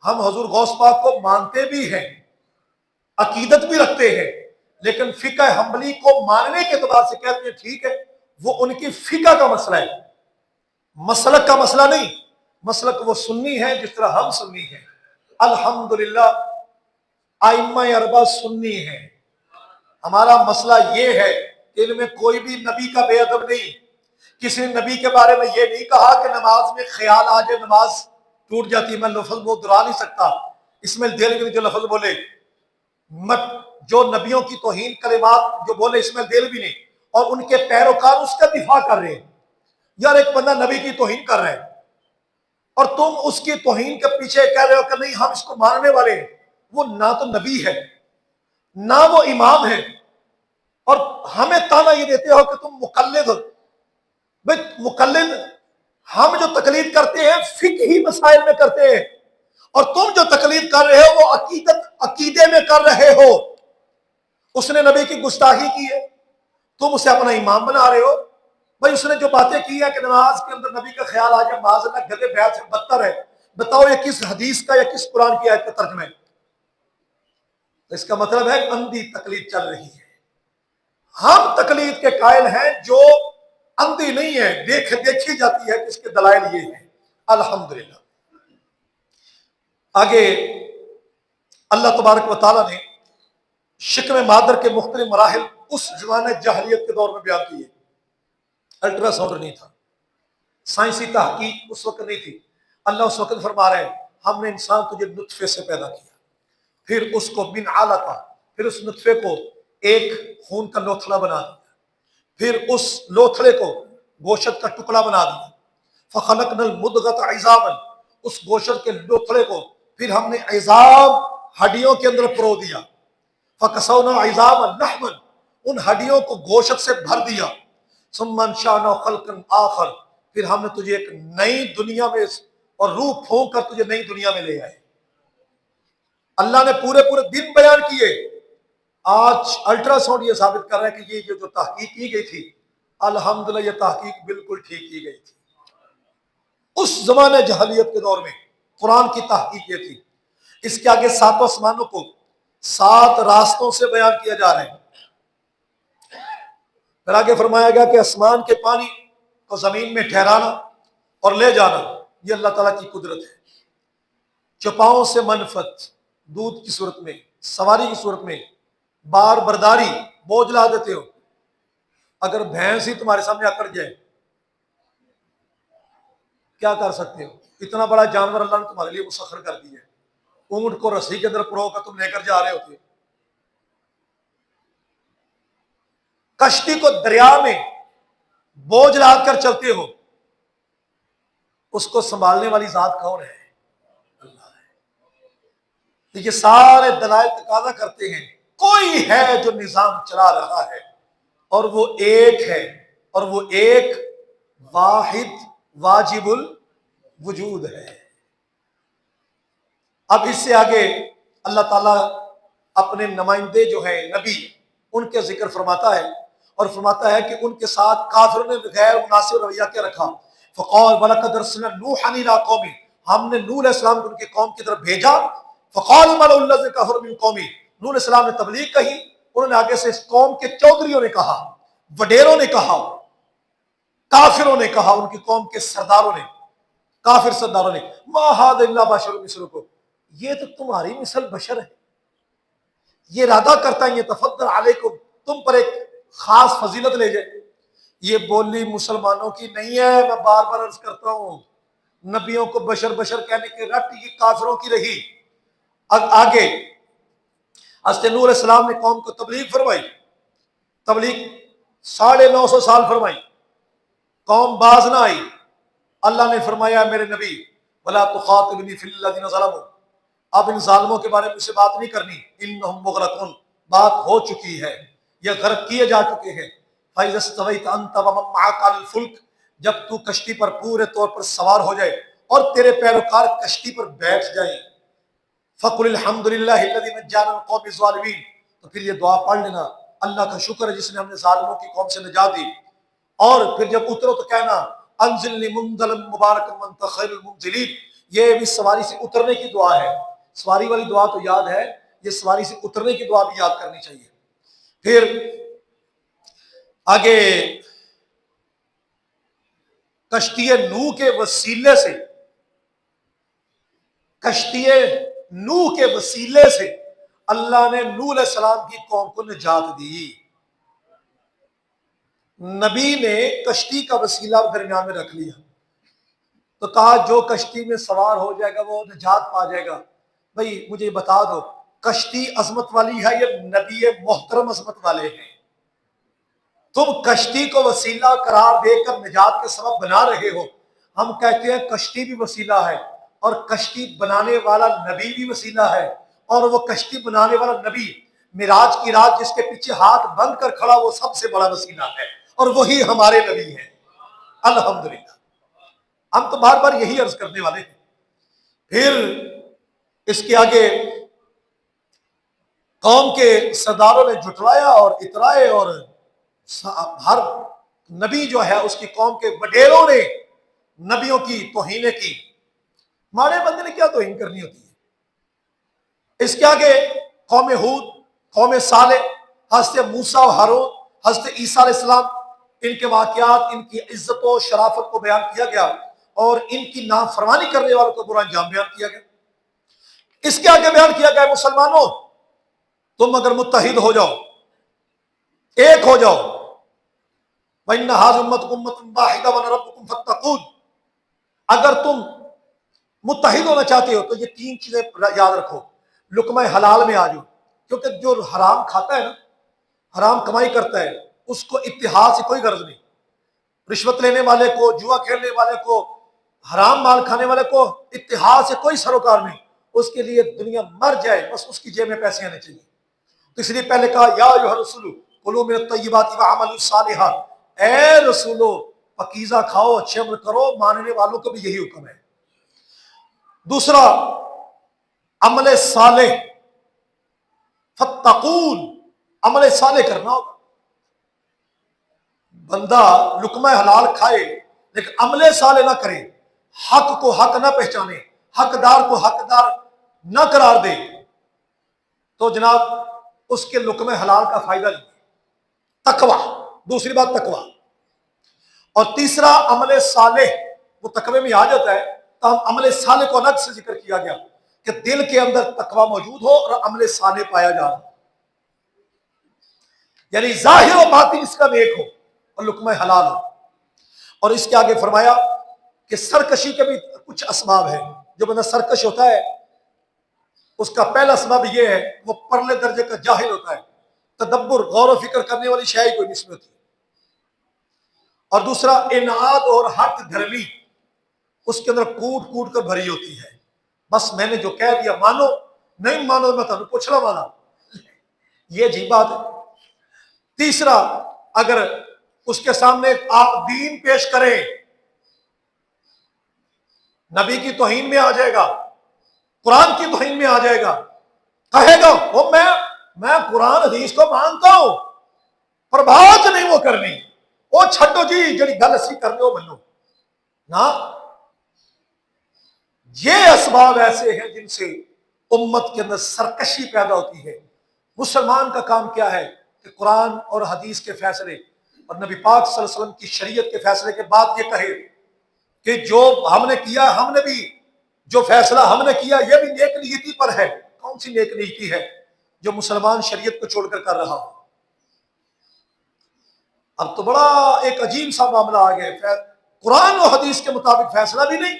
ہم حضور غوث پاک کو مانتے بھی ہیں، عقیدت بھی رکھتے ہیں، لیکن فقہ حنبلی کو ماننے کے اعتبار سے کہتے ہیں ٹھیک ہے، وہ ان کی فقہ کا مسئلہ ہے، مسلک کا مسئلہ نہیں، مسلک وہ سنی ہے جس طرح ہم سنی ہیں، الحمدللہ ائمہ اربعہ سنی ہیں، ہمارا مسئلہ یہ ہے کہ ان میں کوئی بھی نبی کا بے ادب نہیں، کسی نے نبی کے بارے میں یہ نہیں کہا کہ نماز میں خیال آ جائے نماز ٹوٹ جاتی، میں لفظ وہ دہرا نہیں سکتا، اسماعیل دہلوی نے جو لفظ بولے، جو نبیوں کی توہین کلمات جو بولے اسماعیل دہلوی نے، اور ان کے پیروکار اس کا دفاع کر رہے ہیں، یار ایک بندہ نبی کی توہین کر رہا ہے اور تم اس کی توہین کے پیچھے کہہ رہے ہو کہ نہیں ہم اس کو ماننے والے ہیں، وہ نہ تو نبی ہے نہ وہ امام ہے، اور ہمیں تانا یہ دیتے ہو کہ تم مقلد ہو۔ بھئی مقلد ہم جو تقلید کرتے ہیں فقہی مسائل میں کرتے ہیں، اور تم جو تقلید کر رہے ہو وہ عقیدے میں کر رہے ہو، اس نے نبی کی گستاخی کی ہے، تم اسے اپنا امام بنا رہے ہو۔ بھائی اس نے جو باتیں کی ہیں کہ نماز کے اندر نبی کا خیال آ جائے معاذ اللہ گدے بیعت سے بدتر ہے، بتاؤ یہ کس حدیث کا یا کس قرآن کی آیت کا ترجمہ ہے؟ تو اس کا مطلب ہے اندھی تقلید چل رہی ہے۔ ہم تقلید کے قائل ہیں جو اندھی نہیں ہے، دیکھی جاتی ہے کہ اس کے دلائل یہ ہیں، الحمدللہ۔ آگے اللہ تبارک و تعالیٰ نے شکم مادر کے مختلف مراحل اس زمانے جاہلیت کے دور میں بیان کیے۔ الٹرا ساؤنڈ نہیں تھا، سائنسی تحقیق اس وقت نہیں تھی، اللہ اس وقت فرما رہے ہیں ہم نے انسان تجھے نطفے سے پیدا کیا، پھر اس کو من علقہ، پھر اس نطفے کو ایک خون کا لوتھڑا بنا دیا، پھر اس لوتھڑے کو گوشت کا ٹکڑا بنا دیا، فخلقنا المدغۃ عظاما، اس گوشت کے لوتھڑے کو پھر ہم نے عظام ہڈیوں کے اندر پرو دیا، فکسونا عظاما لحما، ان ہڈیوں کو گوشت سے بھر دیا، ثم انشأنا خلقا آخر، پھر ہم نے تجھے ایک نئی دنیا میں اور روح پھونک کر تجھے نئی دنیا میں لے آئے۔ اللہ نے پورے پورے دن بیان کیے۔ آج الٹرا ساؤنڈ یہ ثابت کر رہا ہے کہ یہ جو تحقیق کی گئی تھی، الحمدللہ یہ تحقیق بالکل ٹھیک کی گئی تھی۔ اس زمانے جہلیت کے دور میں قرآن کی تحقیق یہ تھی۔ اس کے آگے ساتوں آسمانوں کو 7 راستوں سے بیان کیا جا رہا ہے۔ پھر آگے فرمایا گیا کہ آسمان کے پانی کو زمین میں ٹھہرانا اور لے جانا یہ اللہ تعالیٰ کی قدرت ہے۔ چپاؤں سے منفت، دودھ کی صورت میں، سواری کی صورت میں، بار برداری، بوجھ لا دیتے ہو۔ اگر بھینس ہی تمہارے سامنے اکڑ جائے کیا کر سکتے ہو؟ اتنا بڑا جانور اللہ نے تمہارے لیے مسخر کر دیا ہے۔ اونٹ کو رسی کے اندر پرو کر تم لے کر جا رہے ہوتے ہو۔ کشتی کو دریا میں بوجھ لاد کر چلتے ہو، اس کو سنبھالنے والی ذات کون ہے؟ اللہ ہے۔ یہ سارے دلائل تقاضا کرتے ہیں کوئی ہے جو نظام چلا رہا ہے، اور وہ ایک ہے، اور وہ ایک واحد واجب الوجود ہے۔ اب اس سے آگے اللہ تعالیٰ اپنے نمائندے جو ہیں نبی، ان کے ذکر فرماتا ہے، اور فرماتا ہے کہ ان کے ساتھ کافروں نے غیر مناسب رویہ کیا رکھا۔ فقال وَلَقَدْ أَرْسَلْنَا نُوحًا إِلَىٰ قَوْمِهِ، ہم نے نوح علیہ السلام کو ان کی قوم کی طرف بھیجا۔ فقال الْمَلَأُ الَّذِينَ كَفَرُوا مِنْ قَوْمِهِ، نوح علیہ السلام نے تبلیغ کہی، انہوں نے آگے سے اس قوم کے چودھریوں نے کہا، وڈیروں نے کہا، کافروں نے کہا، ان کی قوم کے سرداروں نے، کافر سرداروں نے، مَا هَٰذَا إِلَّا بَشَرٌ مِثْلُكُمْ، یہ تو تمہاری مثل بشر ہے، یہ ارادہ کرتا ہے یتفضل علیکم، تم پر ایک خاص فضیلت لے جائے۔ یہ بولی مسلمانوں کی نہیں ہے، میں بار بار عرض کرتا ہوں، نبیوں کو بشر بشر کہنے کی رٹ یہ کافروں کی رہی۔ آگے حضرت نوح علیہ السلام نے قوم کو تبلیغ فرمائی، تبلیغ 950 سال فرمائی، قوم باز نہ آئی۔ اللہ نے فرمایا میرے نبی وَلَا تُخَاطِبْنِي فِي الَّذِينَ ظَلَمُوا، اب ان ظالموں کے بارے میں مجھ سے بات نہیں کرنی، انہم مغرقون، بات ہو چکی ہے، یہ غرق کیے جا چکے ہیں۔ فَإِذَا اسْتَوَيْتَ أَنْتَ وَمَن مَّعَكَ عَلَى الْفُلْكِ، جب تو کشتی پر پورے طور پر سوار ہو جائے اور تیرے پیروکار کشتی پر بیٹھ جائیں، فَقُلِ الْحَمْدُ لِلَّهِ الَّذِي نَجَّانَا مِنَ الْقَوْمِ الظَّالِمِينَ، تو پھر یہ دعا پڑھ لینا، اللہ کا شکر ہے جس نے ہم نے ظالموں کی قوم سے نجات دی۔ اور پھر جب اترو تو کہنا انزلنی منزلا مبارکا وانت خیر المنزلین، یہ بھی سواری سے اترنے کی دعا ہے۔ سواری والی دعا تو یاد ہے، یہ سواری سے اترنے کی دعا بھی یاد کرنی چاہیے۔ پھر آگے کشتی نوح کے وسیلے سے، کشتی نوح کے وسیلے سے اللہ نے نوح علیہ السلام کی قوم کو نجات دی۔ نبی نے کشتی کا وسیلہ درمیان میں رکھ لیا، تو کہا جو کشتی میں سوار ہو جائے گا وہ نجات پا جائے گا۔ بھئی مجھے بتا دو، کشتی عظمت والی ہے یہ نبی محترم عظمت والے ہیں؟ تم کشتی کو وسیلہ قرار دے کر نجات کے سبب بنا رہے ہو۔ ہم کہتے ہیں کشتی بھی وسیلہ ہے، اور کشتی بنانے والا نبی بھی وسیلہ ہے، اور وہ کشتی بنانے والا نبی معراج کی رات جس کے پیچھے ہاتھ بند کر کھڑا وہ سب سے بڑا وسیلہ ہے، اور وہی ہمارے نبی ہیں۔ الحمدللہ، ہم تو بار بار یہی عرض کرنے والے ہیں۔ پھر اس کے آگے قوم کے سرداروں نے جھٹلایا اور اترائے، اور ہر نبی جو ہے اس کی قوم کے وڈیروں نے نبیوں کی توہین کی۔ مارے بندے نے کیا توہین کرنی ہوتی ہے؟ اس کے آگے قوم ہود، قوم صالح، حضرت موسیٰ و ہارون، حضرت عیسیٰ علیہ السلام، ان کے واقعات، ان کی عزت و شرافت کو بیان کیا گیا، اور ان کی نافرمانی کرنے والوں کو برا انجام بیان کیا گیا۔ اس کے آگے بیان کیا گیا مسلمانوں تم اگر متحد ہو جاؤ، ایک ہو جاؤ، وَإِنَّ هَٰذِهِ أُمَّتُكُمْ أُمَّةٌ وَاحِدَةٌ وَأَنَا رَبُّكُمْ فَاتَّقُونِ، اگر تم متحد ہونا چاہتے ہو تو یہ 3 چیزیں یاد رکھو۔ لقمہ حلال میں آ جاؤ، کیونکہ جو حرام کھاتا ہے نا، حرام کمائی کرتا ہے، اس کو اتحاد سے کوئی غرض نہیں۔ رشوت لینے والے کو، جوا کھیلنے والے کو، حرام مال کھانے والے کو اتحاد سے کوئی سروکار نہیں، اس کے لیے دنیا مر جائے بس اس کی جیب میں پیسے آنے چاہیے۔ تو اس لیے پہلے کہا یا ایھا الرسول کلوا من الطیبات وعملوا صالحا، اے رسولو پکیزہ کھاؤ، اچھے عمل کرو، ماننے والوں کو بھی یہی حکم ہے۔ دوسرا عمل صالح، فتقون، عمل صالح کرنا ہوگا۔ بندہ لقمہ حلال کھائے لیکن عمل صالح نہ کرے، حق کو حق نہ پہچانے، حقدار کو حقدار نہ قرار دے، تو جناب اس کے لقمہ حلال کا فائدہ نہیں۔ تقوی، دوسری بات تقوی۔ اور تیسرا عمل صالح، وہ تقوی میں آ جاتا ہے، تو ہم عمل صالح کو الگ سے ذکر کیا گیا کہ دل کے اندر تقوی موجود ہو اور عمل صالح پایا جا رہا، یعنی ظاہر و باطن اس کا نیک ہو اور لقمہ حلال ہو۔ اور اس کے آگے فرمایا کہ سرکشی کے بھی کچھ اسباب ہیں۔ جو بندہ سرکش ہوتا ہے اس کا پہلا سبب یہ ہے وہ پرلے درجے کا جاہل ہوتا ہے، تدبر، غور و فکر کرنے والی شے کوئی نہیں ہوتی۔ اور دوسرا انعاد اور ہٹ دھرمی، اس کے اندر کوٹ کوٹ کر بھری ہوتی ہے، بس میں نے جو کہہ دیا مانو، نہیں مانو میں تمہیں پوچھنا والا، یہ عجیب بات ہے۔ تیسرا اگر اس کے سامنے آپ دین پیش کریں، نبی کی توہین میں آ جائے گا، قرآن کی توہین میں آ جائے گا، کہے گا وہ میں قرآن حدیث کو مانتا ہوں پر بات نہیں وہ کرنی، وہ چھٹو جی جڑی گل اسی کرنے ہو منو نا۔ یہ اسباب ایسے ہیں جن سے امت کے اندر سرکشی پیدا ہوتی ہے۔ مسلمان کا کام کیا ہے کہ قرآن اور حدیث کے فیصلے اور نبی پاک صلی اللہ علیہ وسلم کی شریعت کے فیصلے کے بعد یہ کہے کہ جو ہم نے کیا، ہم نے بھی جو فیصلہ ہم نے کیا یہ بھی نیک نیتی پر ہے۔ کون سی نیک نیتی ہے جو مسلمان شریعت کو چھوڑ کر رہا ہو؟ اب تو بڑا ایک عجیب سا معاملہ آ گیا، قرآن و حدیث کے مطابق فیصلہ بھی نہیں،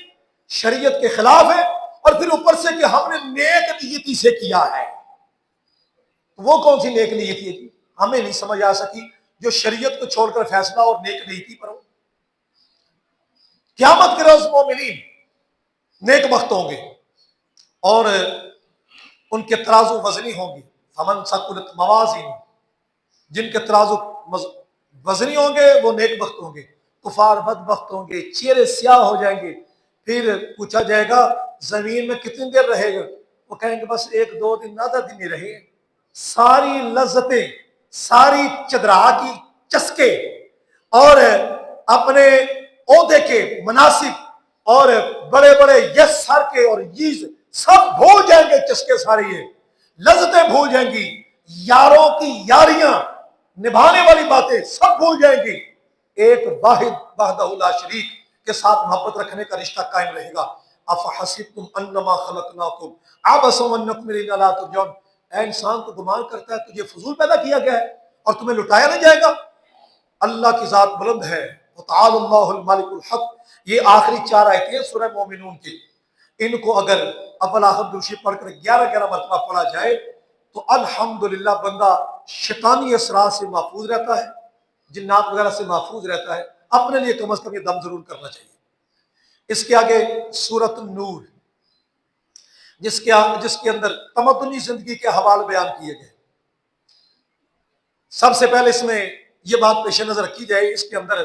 شریعت کے خلاف ہے، اور پھر اوپر سے کہ ہم نے نیک نیتی سے کیا ہے۔ وہ کون سی نیک نیتی ہے جی؟ ہمیں نہیں سمجھ آ سکی جو شریعت کو چھوڑ کر فیصلہ اور نیک نیتی پر ہو۔ قیامت کے روز مومنین نیک بخت ہوں گے اور ان کے ترازو وزنی ہوں گے، فمن ثقلت موازینہ، جن کے ترازو وزنی ہوں گے وہ نیک بخت ہوں گے، کفار بدبخت ہوں گے، چہرے سیاہ ہو جائیں گے۔ پھر پوچھا جائے گا زمین میں کتنی دیر رہے گا؟ وہ کہیں گے بس 1-2 دن، آدھا دن ہی رہے۔ ساری لذتیں، ساری چدرا کی چسکے اور اپنے عہدے کے مناسب اور بڑے بڑے یس سر کے اور یہ سب بھول جائیں گے، چسکے سارے یہ لذتیں بھول جائیں گی، یاروں کی یاریاں نبھانے والی باتیں سب بھول جائیں گی، ایک واحد وحدہ لا شریک کے ساتھ محبت رکھنے کا رشتہ قائم رہے گا۔ افحسبتم انما خلقناکم عبثا وانکم الینا لا ترجعون، اے انسان تو گمان کرتا ہے تجھے فضول پیدا کیا گیا ہے اور تمہیں لٹایا نہیں جائے گا؟ اللہ کی ذات بلند ہے، وتعالی اللہ الملک الحق۔ یہ آخری 4 آیتیں سورہ مومنون کی، ان کو اگر اول آخر درشی پڑھ کر 11 مرتبہ پڑھا جائے تو الحمدللہ بندہ شیطانی اثرات سے محفوظ رہتا ہے، جنات وغیرہ سے محفوظ رہتا ہے۔ اپنے لیے کم از کم یہ دم ضرور کرنا چاہیے۔ اس کے آگے سورۃ النور، جس کے اندر تمدنی زندگی کے حوال بیان کیے گئے۔ سب سے پہلے اس میں یہ بات پیش نظر رکھی جائے، اس کے اندر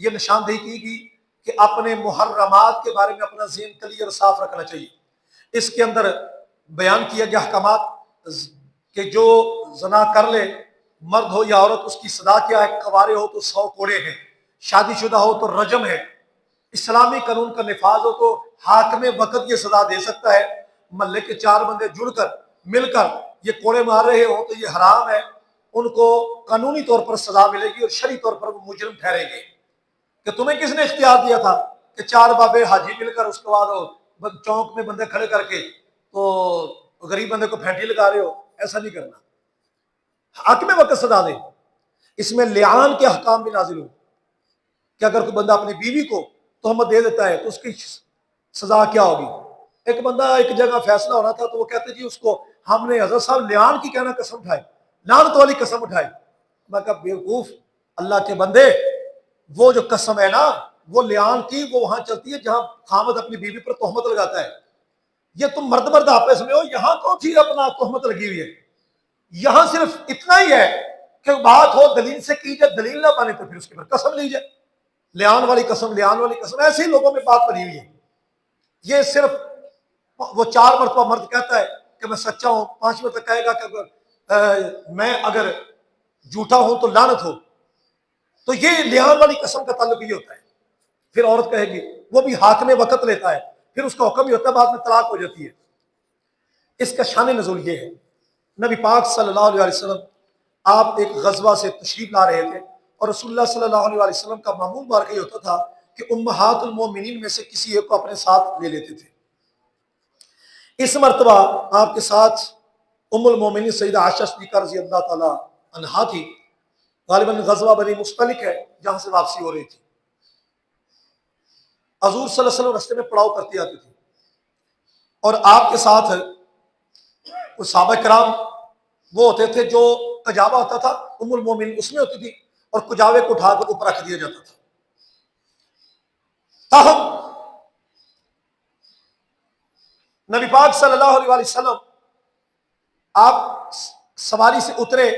یہ نشاندہی کی گئی کہ اپنے محرمات کے بارے میں اپنا ذہن کلیئر صاف رکھنا چاہیے۔ اس کے اندر بیان کیا گیا احکامات کہ جو زنا کر لے، مرد ہو یا عورت، اس کی سزا کیا ہے، کوارے ہو تو 100 کوڑے ہیں، شادی شدہ ہو تو رجم ہے، اسلامی قانون کا نفاذ ہو تو حاکم وقت یہ سزا دے سکتا ہے، محلے کے 4 بندے جڑ کر مل کر یہ کوڑے مار رہے ہوں تو یہ حرام ہے، ان کو قانونی طور پر سزا ملے گی اور شرعی طور پر وہ مجرم ٹھہریں گے۔ کہ تمہیں کس نے اختیار دیا تھا کہ 4 بابے حاجی مل کر اس کے بعد چوک میں بندے کھڑے کر کے تو غریب بندے کو پھینٹی لگا رہے ہو؟ ایسا نہیں کرنا، حاکم وقت سزا دے۔ اس میں لعان کے احکام بھی نازل ہو کہ اگر کوئی بندہ اپنی بیوی کو تہمت دے دیتا ہے تو اس کی سزا کیا ہوگی۔ ایک بندہ ایک جگہ فیصلہ ہونا تھا تو وہ کہتے جی اس کو ہم نے حضرت صاحب لعان کی کہنا قسم اٹھائی، لعنت والی قسم اٹھائی۔ میں کہا بیوقوف اللہ کے بندے، وہ جو قسم ہے نا وہ لعان کی وہ وہاں چلتی ہے جہاں خامد اپنی بیوی پر تہمت لگاتا ہے۔ یہ تم مرد آپس میں ہو، یہاں کون سی اپنا تہمت لگی ہوئی ہے؟ یہاں صرف اتنا ہی ہے کہ بات ہو دلیل سے کی جائے، دلیل نہ بنے تو پھر اس کے پر قسم لی جائے، لیان والی قسم، لیان والی قسم. ایسے ہی لوگوں میں بات بنی ہوئی ہے. یہ صرف وہ 4 مرتبہ مرد کہتا ہے کہ میں سچا ہوں، 5 مرتبہ کہے گا کہ میں اگر جھوٹا ہوں تو لعنت ہو. تو یہ لیان والی قسم کا تعلق یہ ہوتا ہے. پھر عورت کہے گی، وہ بھی حاکم وقت لیتا ہے، پھر اس کا حکم ہی ہوتا ہے، بعد میں طلاق ہو جاتی ہے. اس کا شان نزول یہ ہے، نبی پاک صلی اللہ علیہ وسلم آپ ایک غزوہ سے تشریف لا رہے تھے، اور رسول اللہ صلی اللہ علیہ وسلم کا معمول واقعی ہوتا تھا کہ امہات المومنین میں سے کسی ایک کو اپنے ساتھ لے لیتے تھے. اس مرتبہ آپ کے ساتھ ام المومنین سیدہ عائشہ صدیقہ رضی اللہ تعالی عنہا تھی. غالباً غزوہ بنی مستلق ہے جہاں سے واپسی ہو رہی تھی. حضور صلی اللہ علیہ وسلم رستے میں پڑاؤ کرتے آتے تھے، اور آپ کے ساتھ کچھ صحابہ کرام وہ ہوتے تھے جو کجاوا ہوتا تھا، ام المومنین اس میں ہوتی تھی، اور کجاوے کو اٹھا کر اوپر رکھ دیا جاتا تھا. تاہم نبی پاک صلی اللہ علیہ وسلم آپ سواری سے اترے،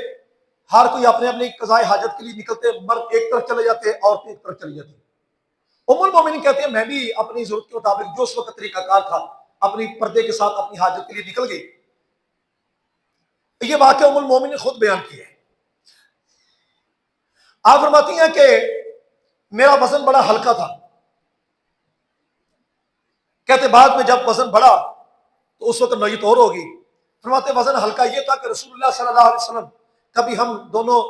ہر کوئی اپنے اپنی قضائے حاجت کے لیے نکلتے، مرد ایک طرف چلے جاتے، عورتیں ایک طرف چلی جاتی. ام المومنین کہتے ہیں میں بھی اپنی ضرورت کے مطابق جو اس وقت طریقہ کار تھا اپنی پردے کے ساتھ اپنی حاجت کے لیے نکل گئی. یہ واقعہ ام المومنین نے خود بیان کیا ہے. آپ فرماتی ہیں کہ میرا وزن بڑا ہلکا تھا. کہتے بعد میں جب وزن بڑھا تو اس وقت نوعیت اور ہوگی. فرماتے وزن ہلکا یہ تھا کہ رسول اللہ صلی اللہ علیہ وسلم کبھی ہم دونوں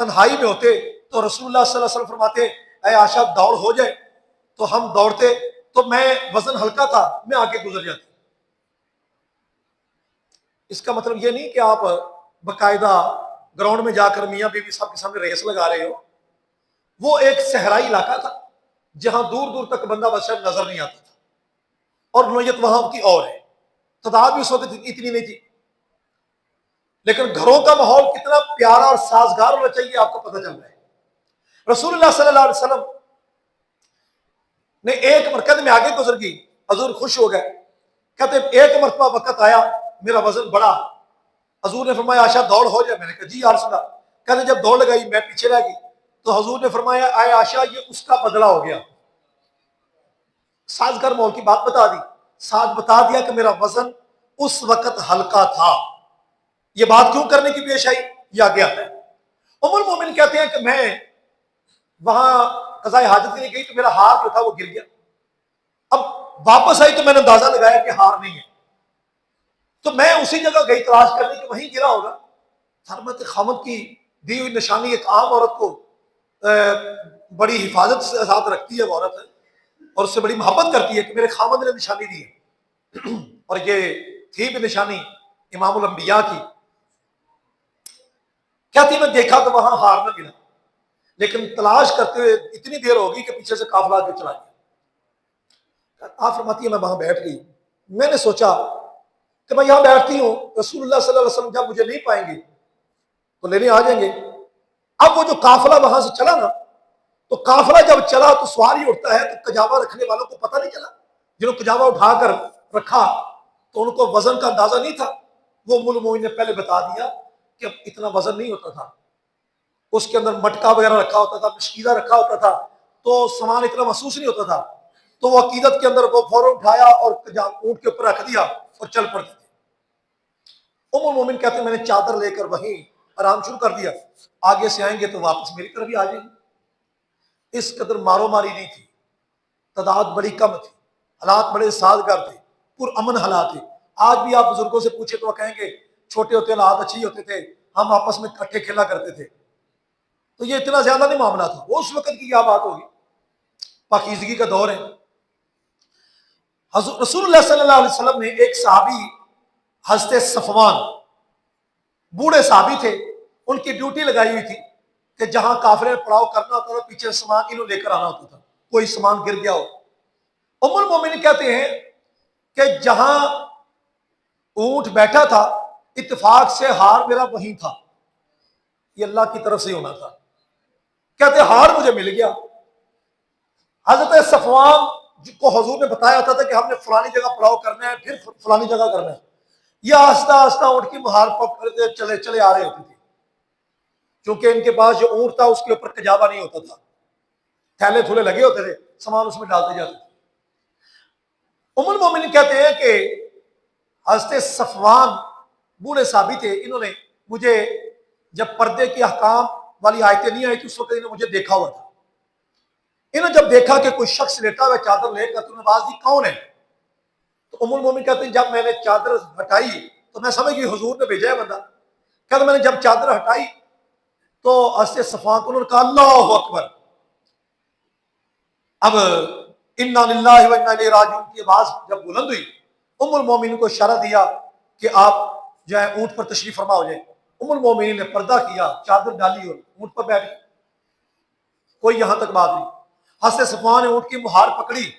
تنہائی میں ہوتے تو رسول اللہ صلی اللہ علیہ وسلم فرماتے اے عائشہ دوڑ ہو جائے، تو ہم دوڑتے، تو میں وزن ہلکا تھا، میں آگے گزر جاتی. اس کا مطلب یہ نہیں کہ آپ باقاعدہ گراؤنڈ میں جا کر میاں بیوی صاحب کے سامنے ریس لگا رہے ہو. وہ ایک صحرائی علاقہ تھا جہاں دور دور تک بندہ بشر نظر نہیں آتا تھا، اور نوعیت وہاں کی اور ہے، تعداد بھی اس وقت اتنی نہیں تھی. لیکن گھروں کا ماحول کتنا پیارا اور سازگار ہونا چاہیے آپ کو پتہ چل رہا ہے. رسول اللہ صلی اللہ علیہ وسلم نے ایک مرکز میں آگے گزر گئی، حضور خوش ہو گئے. کہتے ایک مرتبہ وقت آیا میرا وزن بڑا، حضور نے فرمایا عائشہ دوڑ ہو جائے. میں نے کہا جی یا رسول اللہ. کہتے جب دوڑ لگائی میں پیچھے رہ گئی تو حضور نے فرمایا اے عائشہ یہ اس کا بدلہ ہو گیا. سازگار ماحول کی بات بتا دی، ساتھ بتا دیا کہ میرا وزن اس وقت ہلکا تھا. یہ بات کیوں کرنے کی پیش آئی یہ آگے آتا ہے. ام المومن کہتے ہیں کہ میں وہاں قضاء حاجت کے لیے گئی تو میرا ہار جو تھا وہ گر گیا. اب واپس آئی تو میں نے اندازہ لگایا کہ ہار نہیں ہے، تو میں اسی جگہ گئی تلاش کرنے کہ وہیں گرا ہوگا. حرمت خامد کی دی ہوئی نشانی ایک عام عورت کو بڑی حفاظت سے ساتھ رکھتی ہے وہ عورت ہے، اور اس سے بڑی محبت کرتی ہے کہ میرے خامد نے نشانی دی ہے. اور یہ تھی بھی نشانی امام الانبیاء کی. کیا تھی میں دیکھا تو وہاں ہار نہ ملا، لیکن تلاش کرتے ہوئے اتنی دیر ہوگی کہ پیچھے سے قافلہ آگے چلا گیا. آپ فرماتی ہے میں وہاں بیٹھ گئی. میں نے سوچا کہ میں یہاں بیٹھتی ہوں، رسول اللہ صلی اللہ علیہ وسلم جب مجھے نہیں پائیں گے تو لینے آ جائیں گے. اب وہ جو قافلہ وہاں سے چلا نا، تو قافلہ جب چلا تو سواری اٹھتا ہے تو کجاوا رکھنے والوں کو پتہ نہیں چلا. جنہوں کجاوا اٹھا کر رکھا تو ان کو وزن کا اندازہ نہیں تھا. وہ ام المومنین نے پہلے بتا دیا کہ اب اتنا وزن نہیں ہوتا تھا، اس کے اندر مٹکا وغیرہ رکھا ہوتا تھا، مشکیزہ رکھا ہوتا تھا، تو سامان اتنا محسوس نہیں ہوتا تھا. تو وہ عقیدت کے اندر وہ فوراً اٹھایا اور اونٹ کے اوپر رکھ دیا اور چل پڑتے تھے. ام المومن کہتے ہیں میں نے چادر لے کر وہیں آرام شروع کر دیا. آگے سے آئیں گے تو واپس میری طرف ہی آ جائیں گے. اس قدر مارو ماری نہیں تھی، تعداد بڑی کم تھی، حالات بڑے سازگار تھے، پرامن حالات تھے. آج بھی آپ بزرگوں سے پوچھے تو وہ کہیں گے چھوٹے ہوتے حالات اچھے ہوتے تھے، ہم آپس میں اکٹھے کھیلا کرتے تھے. تو یہ اتنا زیادہ نہیں معاملہ تھا. وہ اس وقت کی کیا بات ہوگی، پاکیزگی کا دور ہے. رسول اللہ صلی اللہ علیہ وسلم نے ایک صحابی حضرت صفوان، بوڑھے صحابی تھے، ان کی ڈیوٹی لگائی ہوئی تھی کہ جہاں کافرے پڑاؤ کرنا ہوتا تھا پیچھے سامان انہوں لے کر آنا ہوتا تھا، کوئی سامان گر گیا ہو. ام المومنین کہتے ہیں کہ جہاں اونٹ بیٹھا تھا اتفاق سے ہار میرا وہیں تھا، یہ اللہ کی طرف سے ہونا تھا. کہتے ہار مجھے مل گیا. حضرت صفوان کو حضور نے بتایا تھا کہ ہم نے فلانی جگہ پڑاؤ کرنا ہے پھر فلانی جگہ کرنا ہے. یہ آہستہ آہستہ اونٹ کی مہار پکڑتے چلے آ رہے ہوتے تھے. چونکہ ان کے پاس جو اونٹ تھا اس کے اوپر کجاوا نہیں ہوتا تھا، تھیلے تھولے لگے ہوتے تھے، سامان اس میں ڈالتے جاتے تھے۔ ام المومنین کہتے ہیں کہ حضرت صفوان بوڑھے صحابی تھے، انہوں نے مجھے جب پردے کے احکام والی آیتیں نہیں آئی تھی اس وقت انہوں نے مجھے دیکھا ہوا تھا، انہوں نے جب دیکھا کہ کوئی شخص لیٹا ہوا چادر لے کر، تو انہوں نے آواز دی کون ہے؟ تو ام المومنین کہتے ہیں جب میں نے چادر ہٹائی تو میں سمجھ گئی حضور نے بھیجا ہے بندہ، کہتے میں نے جب چادر ہٹائی تو حضرت صفوان کو انہوں نے کہا اللہ اکبر۔ اب انا للہ و انا الیہ راجعون کی آواز جب بلند ہوئی، ام المومنین کو اشارہ دیا کہ آپ جو ہے اونٹ پر تشریف فرما ہو جائیں۔ ام المومنین نے پردہ کیا، چادر ڈالی اور اونٹ پر بیٹھ گئی، کوئی یہاں تک بات نہیں۔ حضرت صفوان نے اونٹ کی مہار پکڑی،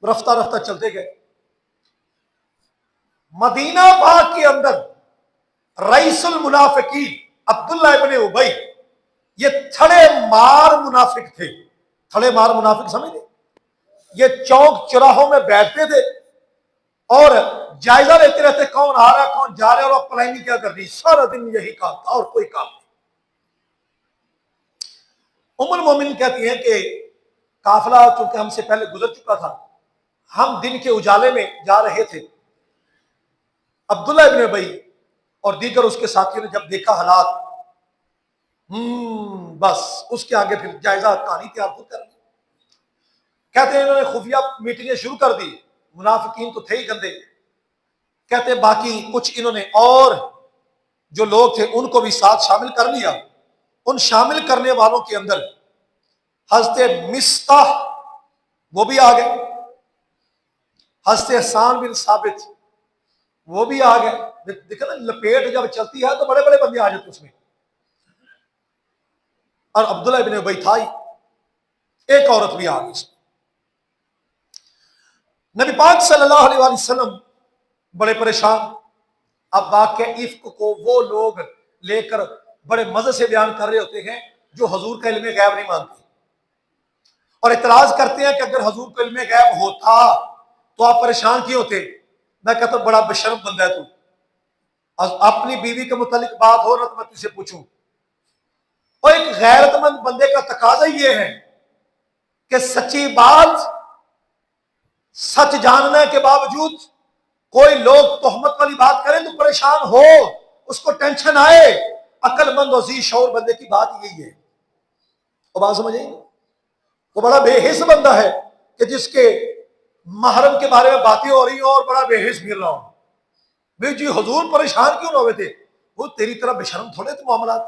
رفتہ رفتہ چلتے گئے۔ مدینہ پاک کے اندر رئیس المنافقین عبداللہ ابن ابی، یہ تھڑے مار منافق تھے۔ تھڑے مار منافق سمجھتے؟ یہ چوک چراہوں میں بیٹھتے تھے اور جائزہ لیتے رہتے کون آ رہا ہے کون جا رہا ہے اور پلاننگ کیا کرنی، سارا دن یہی کام تھا اور کوئی کام نہیں۔ ام المومنین کہتی ہیں کہ قافلہ چونکہ ہم سے پہلے گزر چکا تھا، ہم دن کے اجالے میں جا رہے تھے۔ عبداللہ ابن ابی اور دیگر اس کے ساتھیوں نے جب دیکھا حالات، بس اس کے آگے پھر جائزہ کہانی تیار خود کر لی۔ کہتے ہیں انہوں نے خفیہ میٹنگیں شروع کر دی، منافقین تو تھے ہی گندے، کہتے ہیں باقی کچھ انہوں نے اور جو لوگ تھے ان کو بھی ساتھ شامل کر لیا۔ ان شامل کرنے والوں کے اندر حضرت مصطح وہ بھی آ گئے، حضرت حسان بن ثابت وہ بھی آ گئے۔ دیکھا نا لپیٹ جب چلتی ہے تو بڑے بڑے بندے آ جاتے اس میں، اور عبداللہ ابن ابی تھا ہی، ایک عورت بھی آ گئی اس میں۔ نبی پاک صلی اللہ علیہ وآلہ وسلم بڑے پریشان۔ اب واقعہ افک کو وہ لوگ لے کر بڑے مزے سے بیان کر رہے ہوتے ہیں جو حضور کا علم غیب نہیں مانتے، اور اعتراض کرتے ہیں کہ اگر حضور کا علم غیب ہوتا تو آپ پریشان کیوں ہوتے؟ میں کہتا ہوں بڑا بشرم بندہ ہے تو، اپنی بیوی کے متعلق بات ہو رہا تو میں تجھ سے پوچھوں۔ اور ایک غیرت مند بندے کا تقاضا یہ ہے کہ سچی بات سچ جاننے کے باوجود کوئی لوگ تہمت والی بات کریں تو پریشان ہو، اس کو ٹینشن آئے۔ عقل مند اور ذی شعور بندے کی بات یہی ہے۔ وہ بات سمجھیں، وہ بڑا بے حس بندہ ہے کہ جس کے محرم کے بارے میں باتیں ہو رہی ہوں اور بڑا بے حس پھر رہا ہوں۔ بھئی جی حضور پریشان کیوں نہ ہوئے تھے؟ وہ تیری طرح بے شرم تھوڑے تھے معاملات،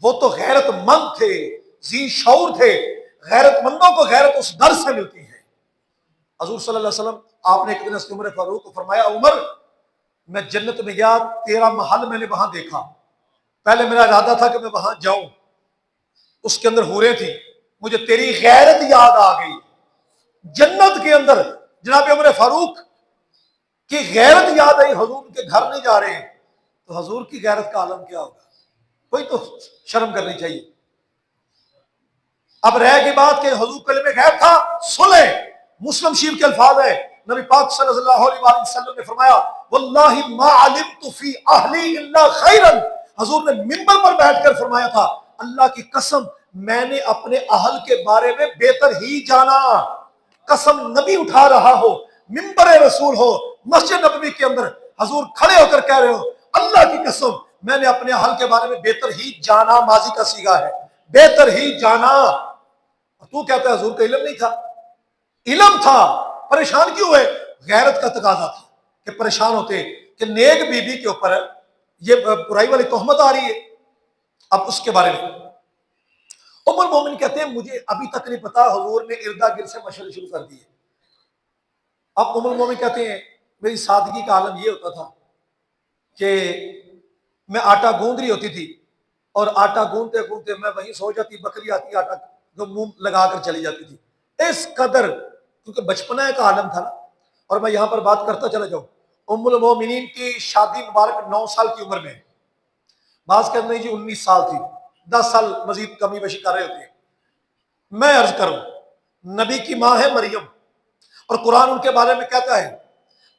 وہ تو غیرت مند تھے، ذی شعور تھے۔ غیرت مندوں کو غیرت اس در سے ملتی ہے۔ حضور صلی اللہ علیہ وسلم آپ نے ایک دن حضرت عمر فاروق کو فرمایا عمر میں جنت میں گیا، تیرا محل میں نے وہاں دیکھا، پہلے میرا ارادہ تھا کہ میں وہاں جاؤں، اس کے اندر حوریں تھیں، مجھے تیری غیرت یاد آ گئی۔ جنت کے اندر جناب عمر فاروق کی غیرت یاد آئی، حضور کے گھر نہیں جا رہے ہیں تو حضور کی غیرت کا عالم کیا ہوگا؟ کوئی تو شرم کرنی چاہیے۔ اب رہ گئی بات کہ حضور کا علم غیب تھا، سنیں مسلم شریف کے الفاظ ہے، نبی پاک صلی اللہ علیہ وآلہ وسلم نے فرمایا واللہ ما علمت فی اہلی الا خیرا، حضور نے منبر پر بیٹھ کر فرمایا تھا اللہ کی قسم میں نے اپنے اہل کے بارے میں بہتر ہی جانا۔ قسم نبی اٹھا رہا ہو، منبر رسول ہو، مسجد نبوی کے اندر حضور کھڑے ہو کر کہہ رہے ہو اللہ کی قسم میں نے اپنے اہل کے بارے میں بہتر ہی جانا، ماضی کا صیغہ ہے، بہتر ہی جانا۔ تو کہتا ہے حضور کا علم نہیں تھا؟ علم تھا، پریشان کیوں ہوئے؟ غیرت کا تقاضا تھا کہ پریشان ہوتے کہ نیک بی بی کے اوپر یہ برائی والی تہمت آ رہی ہے۔ اب اس کے بارے میں ام المومن کہتے ہیں مجھے ابھی تک نہیں پتا، حضور نے اردا گرد سے مشورے شروع کر دیے۔ اب ام المومن کہتے ہیں میری سادگی کا عالم یہ ہوتا تھا کہ میں آٹا گوندھ رہی ہوتی تھی اور آٹا گوندھتے گوندھتے میں وہیں سو جاتی، بکری آتی آٹا جو منہ لگا کر چلی جاتی تھی۔ اس قدر کیونکہ بچپنا کا عالم تھا، اور میں یہاں پر بات کرتا چلا جاؤں، ام المومنین کی شادی مبارک 9 سال کی عمر میں، بعض کہتے ہیں جی 19 سال تھی، 10 سال مزید کمی بیشی کر رہے ہوتے ہیں۔ میں عرض کروں نبی کی ماں ہے مریم، اور قرآن ان کے بارے میں کہتا ہے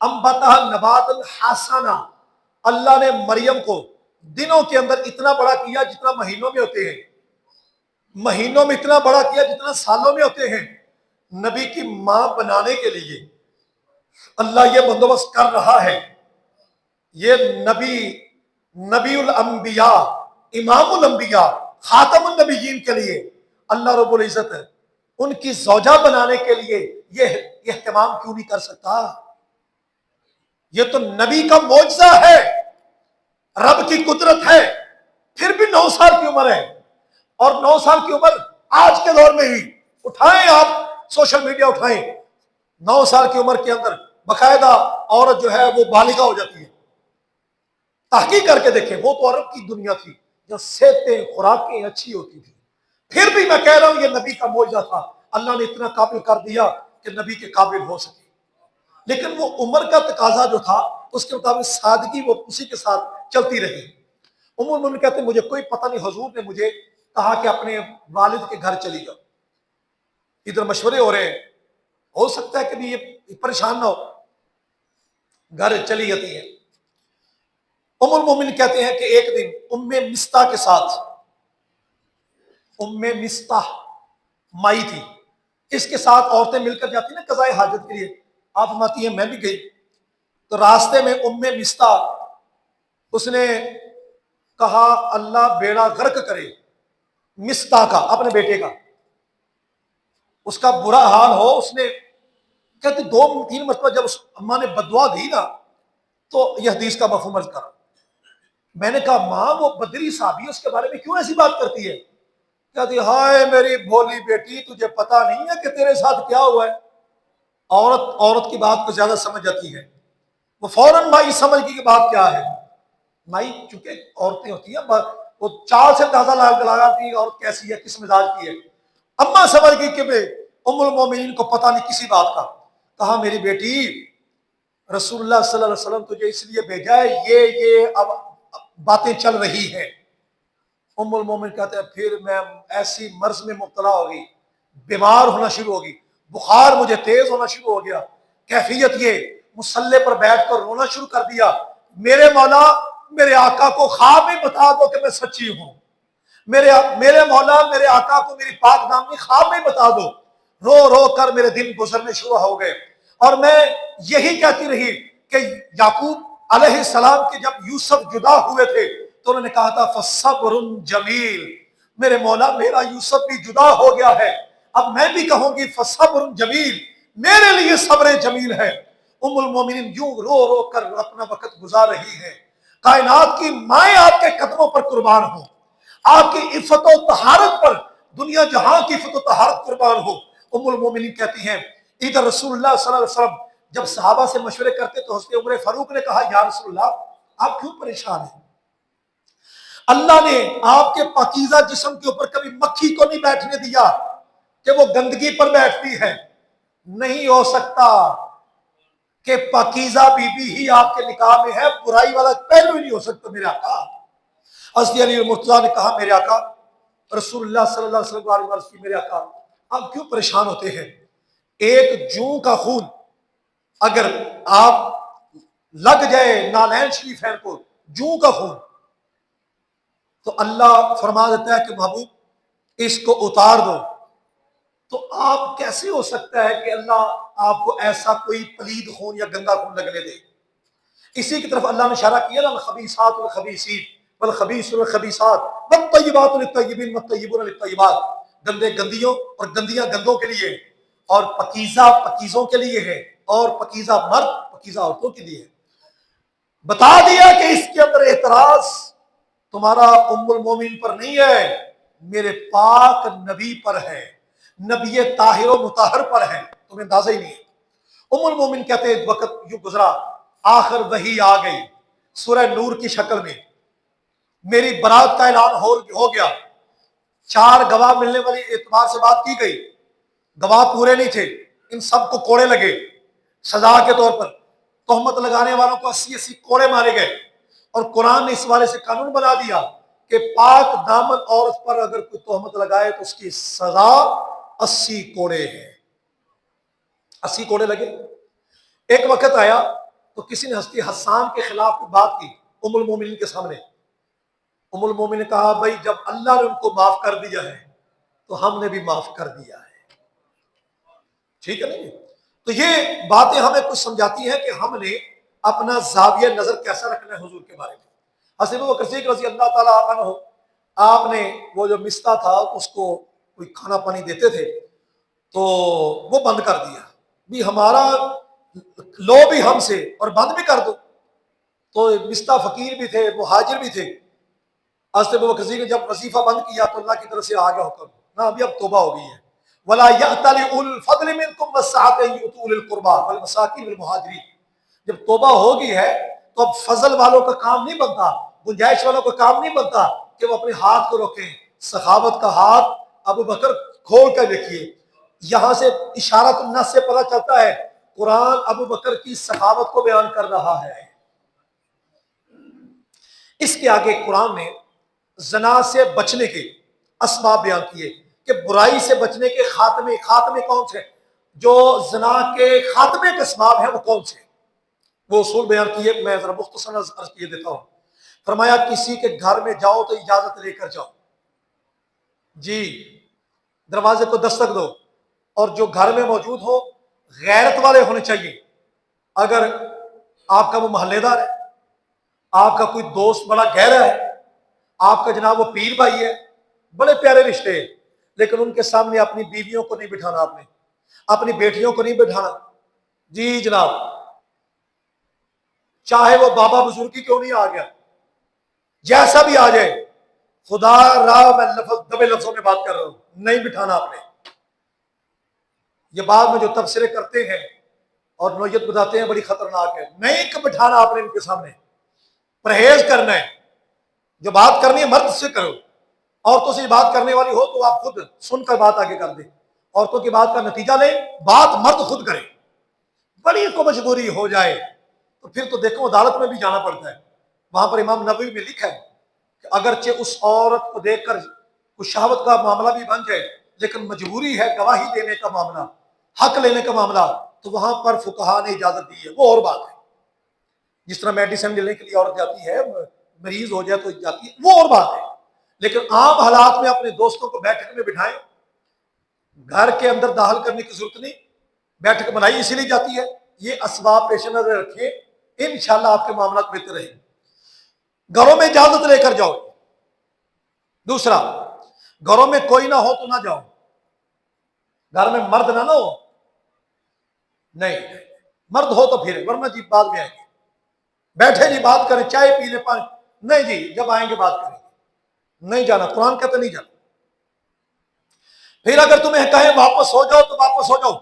انبتہ نبات الحسنہ، اللہ نے مریم کو دنوں کے اندر اتنا بڑا کیا جتنا مہینوں میں ہوتے ہیں، مہینوں میں اتنا بڑا کیا جتنا سالوں میں ہوتے ہیں۔ نبی کی ماں بنانے کے لیے اللہ یہ بندوبست کر رہا ہے۔ یہ نبی الانبیاء، امام الانبیاء، خاتم النبیین کے لیے اللہ رب العزت ان کی زوجہ بنانے کے لیے یہ اہتمام کیوں نہیں کر سکتا؟ یہ تو نبی کا معجزہ ہے، رب کی قدرت ہے۔ پھر بھی 9 سال کی عمر ہے، اور 9 سال کی عمر آج کے دور میں ہی اٹھائیں، آپ سوشل میڈیا اٹھائیں، 9 سال کی عمر کے اندر باقاعدہ عورت جو ہے وہ بالغہ ہو جاتی ہے۔ تحقیق کر کے دیکھیں، وہ تو عرب کی دنیا تھی جہاں صحتیں خوراکیں اچھی ہوتی تھی، پھر بھی میں کہہ رہا ہوں یہ نبی کا معجزہ تھا، اللہ نے اتنا قابل کر دیا کہ نبی کے قابل ہو سکے۔ لیکن وہ عمر کا تقاضا جو تھا اس کے مطابق سادگی وہ اسی کے ساتھ چلتی رہی۔ ام المومنین کہتے ہیں مجھے کوئی پتہ نہیں، حضور نے مجھے کہا کہ اپنے والد کے گھر چلی جاؤ، ادھر مشورے ہو رہے ہیں، ہو سکتا ہے کہ بھی یہ پریشان نہ ہو، گھر چلی جاتی ہے۔ ام المومنین کہتے ہیں کہ ایک دن ام مستح کے ساتھ، ام مستح مائی تھی، اس کے ساتھ عورتیں مل کر جاتی ہیں نا قضاء حاجت کے لیے، آپ فرماتی ہیں میں بھی گئی، تو راستے میں ام مستح اس نے کہا اللہ بیڑا غرق کرے مستح کا، اپنے بیٹے کا، اس کا برا حال ہو۔ اس نے کہتے 2-3 مرتبہ جب اس اماں نے بدعا دی نا تو یہ حدیث کا مفہوم عرض کرا۔ میں نے کہا ماں وہ بدری صحابی اس کے بارے میں کیوں ایسی بات کرتی ہے؟ کہتی ہائے میری بھولی بیٹی، تجھے پتا نہیں ہے کہ تیرے ساتھ کیا ہوا ہے؟ عورت کی بات کو زیادہ سمجھ جاتی ہے، وہ فوراً مائی سمجھ گئی کہ بات کیا ہے۔ مائی چونکہ عورتیں ہوتی ہیں وہ چال سے اندازہ لگاتی ہے عورت کیسی ہے، کس مزاج کی ہے۔ اماں سمجھ گئی کہ ام المومنین کو پتہ نہیں کسی بات کا۔ کہا میری بیٹی رسول اللہ صلی اللہ علیہ وسلم تجھے اس لیے بھیجا ہے، یہ اب باتیں چل رہی ہیں۔ ام المومن کہتے ہیں پھر میں ایسی مرض میں مبتلا ہو گئی، بیمار ہونا شروع ہو گئی، بخار مجھے تیز ہونا شروع ہو گیا، کیفیت یہ مصلے پر بیٹھ کر رونا شروع کر دیا، میرے مولا میرے آقا کو خواب میں بتا دو کہ میں سچی ہوں، میرے مولا میرے آقا کو میری پاک دامنی خواب میں بتا دو۔ رو رو کر میرے دن گزرنے شروع ہو گئے، اور میں یہی کہتی رہی کہ یعقوب علیہ السلام کے جب یوسف جدا ہوئے تھے تو انہوں نے کہا تھا فصبر جمیل، میرے مولا میرا یوسف بھی جدا ہو گیا ہے، اب میں بھی کہوں گی فصبر جمیل، میرے لیے صبر جمیل ہے۔ ام المومنین یوں رو رو کر اپنا وقت گزار رہی ہے۔ کائنات کی مائیں آپ کے قدموں پر قربان ہو، آپ کی عفت و طہارت پر دنیا جہاں کی عفت و طہارت قربان ہو۔ ام المومنین کہتی ہیں ادھر رسول اللہ صلی اللہ علیہ وسلم جب صحابہ سے مشورے کرتے تو حضرت عمر فاروق نے کہا یا رسول اللہ آپ کیوں پریشان ہیں؟ اللہ نے آپ کے پاکیزہ جسم کے اوپر کبھی مکھی کو نہیں بیٹھنے دیا کہ وہ گندگی پر بیٹھتی ہے، نہیں ہو سکتا کہ پاکیزہ بی بی ہی آپ کے نکاح میں ہے، برائی والا پہلو ہی نہیں ہو سکتا میرے آقا۔ حضرت علی المرتضیٰ نے کہا میرے آقا رسول اللہ صلی اللہ علیہ وسلم میرے آقا آپ کیوں پریشان ہوتے ہیں؟ ایک جوں کا خون اگر آپ لگ جائے نالین شریفین کو، جوں کا خون، تو اللہ فرما دیتا ہے کہ محبوب اس کو اتار دو۔ تو آپ کیسے ہو سکتا ہے کہ اللہ آپ کو ایسا کوئی پلید خون یا گندا خون لگنے دے؟ اسی کی طرف اللہ نے اشارہ کیا نا الخبیثات والخبیثین والخبیثون والخبیثات والطیبات للطیبین والطیبون للطیبات، گندے گندیوں اور گندیاں گندوں کے لیے، اور پکیزہ پکیزوں کے لیے ہے، اور پکیزہ مرد پکیزہ عورتوں کے لیے ہے۔ بتا دیا کہ اس کے اندر اعتراض تمہارا ام المومنین پر نہیں ہے، میرے پاک نبی پر ہے، نبی طاہر و مطہر پر ہے، تمہیں اندازہ ہی نہیں ہے۔ ام المومن کہتے ہیں وقت یوں گزرا، آخر وحی آ گئی سورہ نور کی شکل میں، میری برات کا اعلان ہو گیا، 4 گواہ ملنے والی اعتبار سے بات کی گئی، گواہ پورے نہیں تھے، ان سب کو کوڑے لگے سزا کے طور پر، تہمت لگانے والوں کو 80 کوڑے مارے گئے، اور قرآن نے اس والے سے قانون بنا دیا کہ پاک دامن عورت پر اگر کوئی تہمت لگائے تو اس کی سزا 80 کوڑے ہے۔ 80 کوڑے لگے۔ ایک وقت آیا تو کسی نے حضرت حسان کے خلاف بات کی ام المومنین کے سامنے، ام المومن نے کہا بھائی جب اللہ نے ان کو معاف کر دیا ہے تو ہم نے بھی معاف کر دیا ہے. ٹھیک ہے نا جی؟ تو یہ باتیں ہمیں کچھ سمجھاتی ہیں کہ ہم نے اپنا زاویہ نظر کیسا رکھنا ہے حضور کے بارے میں. حضرت ابوبکر صدیق رضی اللہ تعالیٰ عنہ آپ نے وہ جو مستہ تھا اس کو کوئی کھانا پانی دیتے تھے تو وہ بند کر دیا بھی ہمارا لو بھی ہم سے اور بند بھی کر دو. تو مستہ فقیر بھی تھے مہاجر بھی تھے. حضرت ابوبکر صدیق نے جب وظیفہ بند کیا تو اللہ کی طرف سے آ گیا حکم نہ ابھی اب توبہ ہو گئی ہے. وَلَا يَأْتَلِ أُولُو الْفَضْلِ مِنْكُمْ وَالسَّعَةِ أَن يُؤْتُوا أُولِي الْقُرْبَى وَالْمَسَاكِينِ وَالْمُهَاجِرِينَ. جب توبہ ہوگی ہے تو اب فضل والوں کا کام نہیں بنتا, گنجائش والوں کا کام نہیں بنتا کہ وہ اپنے ہاتھ کو روکیں. سخاوت کا ہاتھ ابو بکر کھول کر دیکھیے. یہاں سے اشارۃ النص سے پتہ چلتا ہے قرآن ابو بکر کی سخاوت کو بیان کر رہا ہے. اس کے آگے قرآن نے زنا سے بچنے کے اسباب بیان کیے کہ برائی سے بچنے کے خاتمے کون سے, جو زنا کے خاتمے کے اسباب ہیں وہ کون سے, وہ اصول بیان کیے. میں ذرا مختصر عرض کیے دیتا ہوں. فرمایا کسی کے گھر میں جاؤ تو اجازت لے کر جاؤ, جی دروازے کو دستک دو, اور جو گھر میں موجود ہو غیرت والے ہونے چاہیے. اگر آپ کا وہ محلے دار ہے, آپ کا کوئی دوست بڑا گہرا ہے, آپ کا جناب وہ پیر بھائی ہے, بڑے پیارے رشتے ہیں, لیکن ان کے سامنے اپنی بیویوں کو نہیں بٹھانا, آپ نے اپنی بیٹیوں کو نہیں بٹھانا. جی جناب, چاہے وہ بابا بزرگی کیوں نہیں آ گیا, جیسا بھی آ جائے, خدا راہ میں دبے لفظوں میں بات کر رہا ہوں, نہیں بٹھانا آپ نے. یہ بعد میں جو تبصرے کرتے ہیں اور نوعیت بتاتے ہیں بڑی خطرناک ہے, نہیں بٹھانا آپ نے ان کے سامنے. پرہیز کرنا ہے, جو بات کرنی ہے مرد سے کرو. عورتوں سے بات کرنے والی ہو تو آپ خود سن کر بات آگے کر دیں, عورتوں کی بات کا نتیجہ لیں, بات مرد خود کرے. بڑی کو مجبوری ہو جائے تو پھر تو دیکھو عدالت میں بھی جانا پڑتا ہے. وہاں پر امام نبوی میں لکھا ہے کہ اگرچہ اس عورت کو دیکھ کر کچھ شہوت کا معاملہ بھی بن جائے, لیکن مجبوری ہے گواہی دینے کا معاملہ, حق لینے کا معاملہ, تو وہاں پر فقہا نے اجازت دی ہے, وہ اور بات ہے. جس طرح میڈیسن لینے کے لیے عورت جاتی ہے, مریض ہو جائے تو جاتی ہے, وہ اور بات ہے. لیکن عام حالات میں اپنے دوستوں کو بیٹھک میں بٹھائیں, گھر کے اندر داخل کرنے کی ضرورت نہیں. بیٹھک بنائی اسی لیے جاتی ہے. یہ اسباب پیش نظر رکھیں, انشاءاللہ آپ کے معاملات بہتر رہیں. گھروں میں اجازت لے کر جاؤ. دوسرا, گھروں میں کوئی نہ ہو تو نہ جاؤ, گھر میں مرد نہ ہو, نہیں مرد ہو تو پھر, ورنہ جی بعد میں آئیں گے, بیٹھے جی بات کریں, چائے پی لیں, پانی نہیں جی جب آئیں گے بات کریں گے, نہیں جانا. قرآن کہتے نہیں جانا. پھر اگر تمہیں کہیں واپس ہو جاؤ تو واپس ہو جاؤ,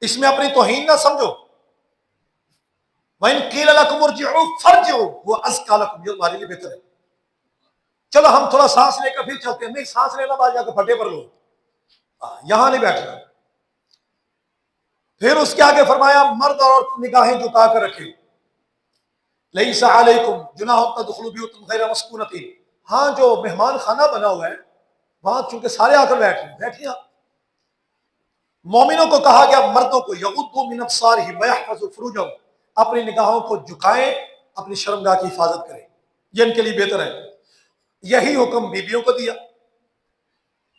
اس میں اپنی توہین نہ سمجھو. وَإِن قِيلَ لَكُمُ ارْجِعُوا فَارْجِعُوا هُوَ أَزْكَىٰ لَكُمْ, یہ تمہارے لیے بہتر ہے. چلو ہم تھوڑا سانس لے کر پھر چلتے ہیں, نہیں سانس لینا بعد جا کے پھٹے پر لو, یہاں نہیں بیٹھنا. پھر اس کے آگے فرمایا مرد اور نگاہیں جھکا کر رکھے. لَيْسَ عَلَيْكُمْ جُنَاحٌ أَن تَدْخُلُوا بُيُوتًا غَيْرَ مَسْكُونَةٍ, ہاں جو مہمان خانہ بنا ہوا ہے وہاں چونکہ سارے آ کر بیٹھے آپ. مومنوں کو کہا گیا مردوں کو یغضوا من ابصارہم ویحفظوا فروجہم, اپنی نگاہوں کو جھکائیں, اپنی شرمگاہ کی حفاظت کریں, یہ ان کے لیے بہتر ہے. یہی حکم بیویوں کو دیا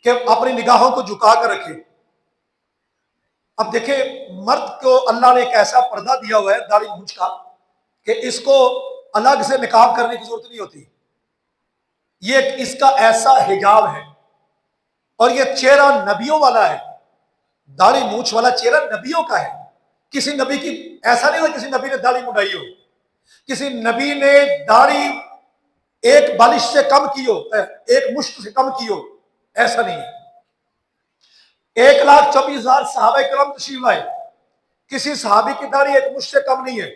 کہ اپنی نگاہوں کو جھکا کر رکھیں. اب دیکھیں مرد کو اللہ نے ایک ایسا پردہ دیا ہوا ہے داڑھی مونچھ کا کہ اس کو الگ سے نقاب کرنے کی ضرورت نہیں ہوتی. یہ اس کا ایسا حجاب ہے, اور یہ چہرہ نبیوں والا ہے. داڑھی مونچھ والا چہرہ نبیوں کا ہے. کسی نبی کی ایسا نہیں ہو کسی نبی نے داڑھی مڈائی ہو, کسی نبی نے داڑھی ایک بالش سے کم کی ہو, ایک مشت سے کم کی ہو, ایسا نہیں ہے. 1,24,000 صحابہ کرام تشریف لائے, کسی صحابی کی داڑھی ایک مشت سے کم نہیں ہے.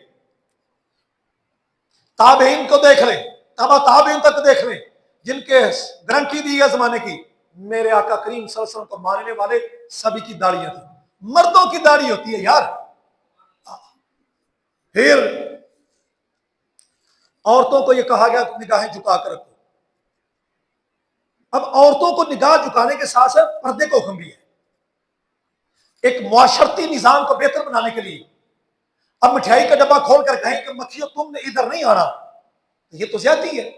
تابعین کو دیکھ لیں, تبع تابعین تک دیکھ لیں, جن کے گارنٹی دی ہے زمانے کی, میرے آقا کریم صلی اللہ علیہ وسلم کو ماننے والے سبھی کی داڑیاں تھیں. مردوں کی داڑھی ہوتی ہے یار. پھر عورتوں کو یہ کہا گیا نگاہیں جھکا کر رکھو. اب عورتوں کو نگاہ جھکانے کے ساتھ ساتھ پردے کو حکم بھی ہے, ایک معاشرتی نظام کو بہتر بنانے کے لیے. اب مٹھائی کا ڈبہ کھول کر کہیں کہ مکھیوں تم نے ادھر نہیں آنا, یہ تو زیادتی ہے.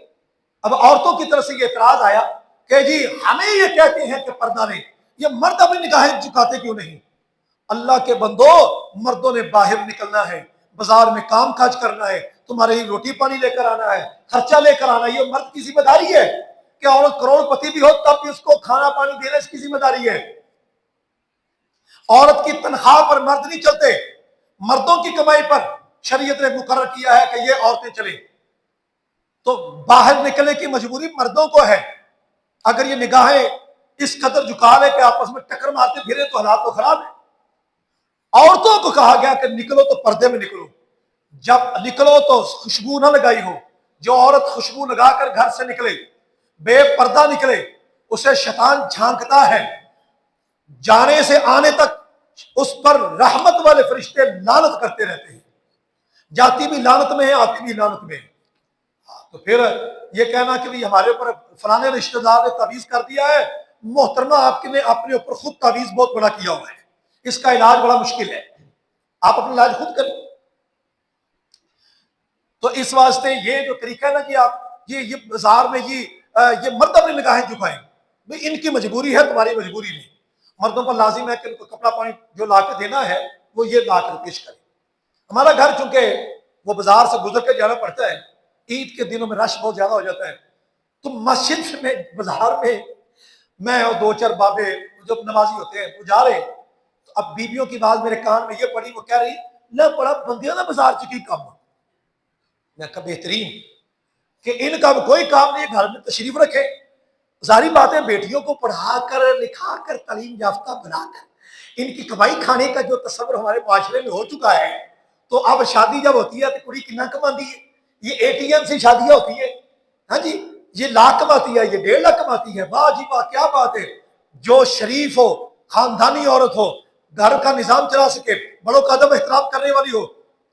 اب عورتوں کی طرف سے یہ اعتراض آیا کہ جی ہمیں یہ کہتے ہیں کہ پردہ نہیں، یہ مرد اپنی نگاہیں جھکاتے کیوں نہیں؟ اللہ کے بندو، مردوں نے باہر نکلنا ہے، بازار میں کام کاج کرنا ہے، تمہارے لیے روٹی پانی لے کر آنا ہے، خرچہ لے کر آنا ہے، یہ مرد کی ذمہ داری ہے کہ عورت کروڑ پتی بھی ہو تب بھی اس کو کھانا پانی دینا اس کی ذمہ داری ہے۔ عورت کی تنخواہ پر مرد نہیں چلتے، مردوں کی کمائی پر شریعت نے مقرر کیا ہے کہ یہ عورتیں چلیں، تو باہر نکلنے کی مجبوری مردوں کو ہے۔ اگر یہ نگاہیں اس قدر جھکا لے کہ آپس میں ٹکر مارتے پھرے تو حالات تو خراب ہے۔ عورتوں کو کہا گیا کہ نکلو تو پردے میں نکلو، جب نکلو تو خوشبو نہ لگائی ہو۔ جو عورت خوشبو لگا کر گھر سے نکلے، بے پردہ نکلے، اسے شیطان جھانکتا ہے، جانے سے آنے تک اس پر رحمت والے فرشتے لعنت کرتے رہتے ہیں، جاتی بھی لعنت میں ہے، آتی بھی لعنت میں ہے۔ تو پھر یہ کہنا کہ بھی ہمارے اوپر فلانے رشتہ دار نے تعویذ کر دیا ہے، محترمہ آپ نے اپنے اوپر خود تعویذ بہت بڑا کیا ہوا ہے، اس کا علاج بڑا مشکل ہے، آپ اپنا علاج خود کریں۔ تو اس واسطے یہ جو طریقہ ہے نا کہ آپ یہ بازار میں یہ مرد اپنی نگاہیں جھکائیں، بھئی ان کی مجبوری ہے، تمہاری مجبوری نہیں۔ مردوں پر لازم ہے کہ ان کو کپڑا پانی جو لا کے دینا ہے وہ یہ لا کر پیش کریں۔ ہمارا گھر چونکہ وہ بازار سے گزر کے جانا پڑتا ہے، عید کے دنوں میں رش بہت زیادہ ہو جاتا ہے، تو مسجد میں بازار میں اور دو چار بابے جو نمازی ہوتے ہیں وہ جا رہے، تو اب بیویوں کی بات میرے کان میں یہ پڑی، وہ کہہ رہی نہ پڑا بندیاں نہ بازار چکی کام۔ میں کہا بہترین کہ ان کا کوئی کام نہیں، گھر میں تشریف رکھے۔ ظاہری باتیں بیٹیوں کو پڑھا کر لکھا کر تعلیم یافتہ بنا کر ان کی کمائی کھانے کا جو تصور ہمارے معاشرے میں ہو چکا ہے، تو اب شادی جب ہوتی ہے تو کڑی کتنا کماتی ہے؟ یہ اے ٹی ایم سے شادیاں ہوتی ہیں، ہاں جی، یہ لاکھ کماتی ہے، یہ 1.5 لاکھ کماتی ہے، واہ جی واہ کیا بات ہے۔ جو شریف ہو، خاندانی عورت ہو، گھر کا نظام چلا سکے، بڑوں کا ادب احترام کرنے والی ہو،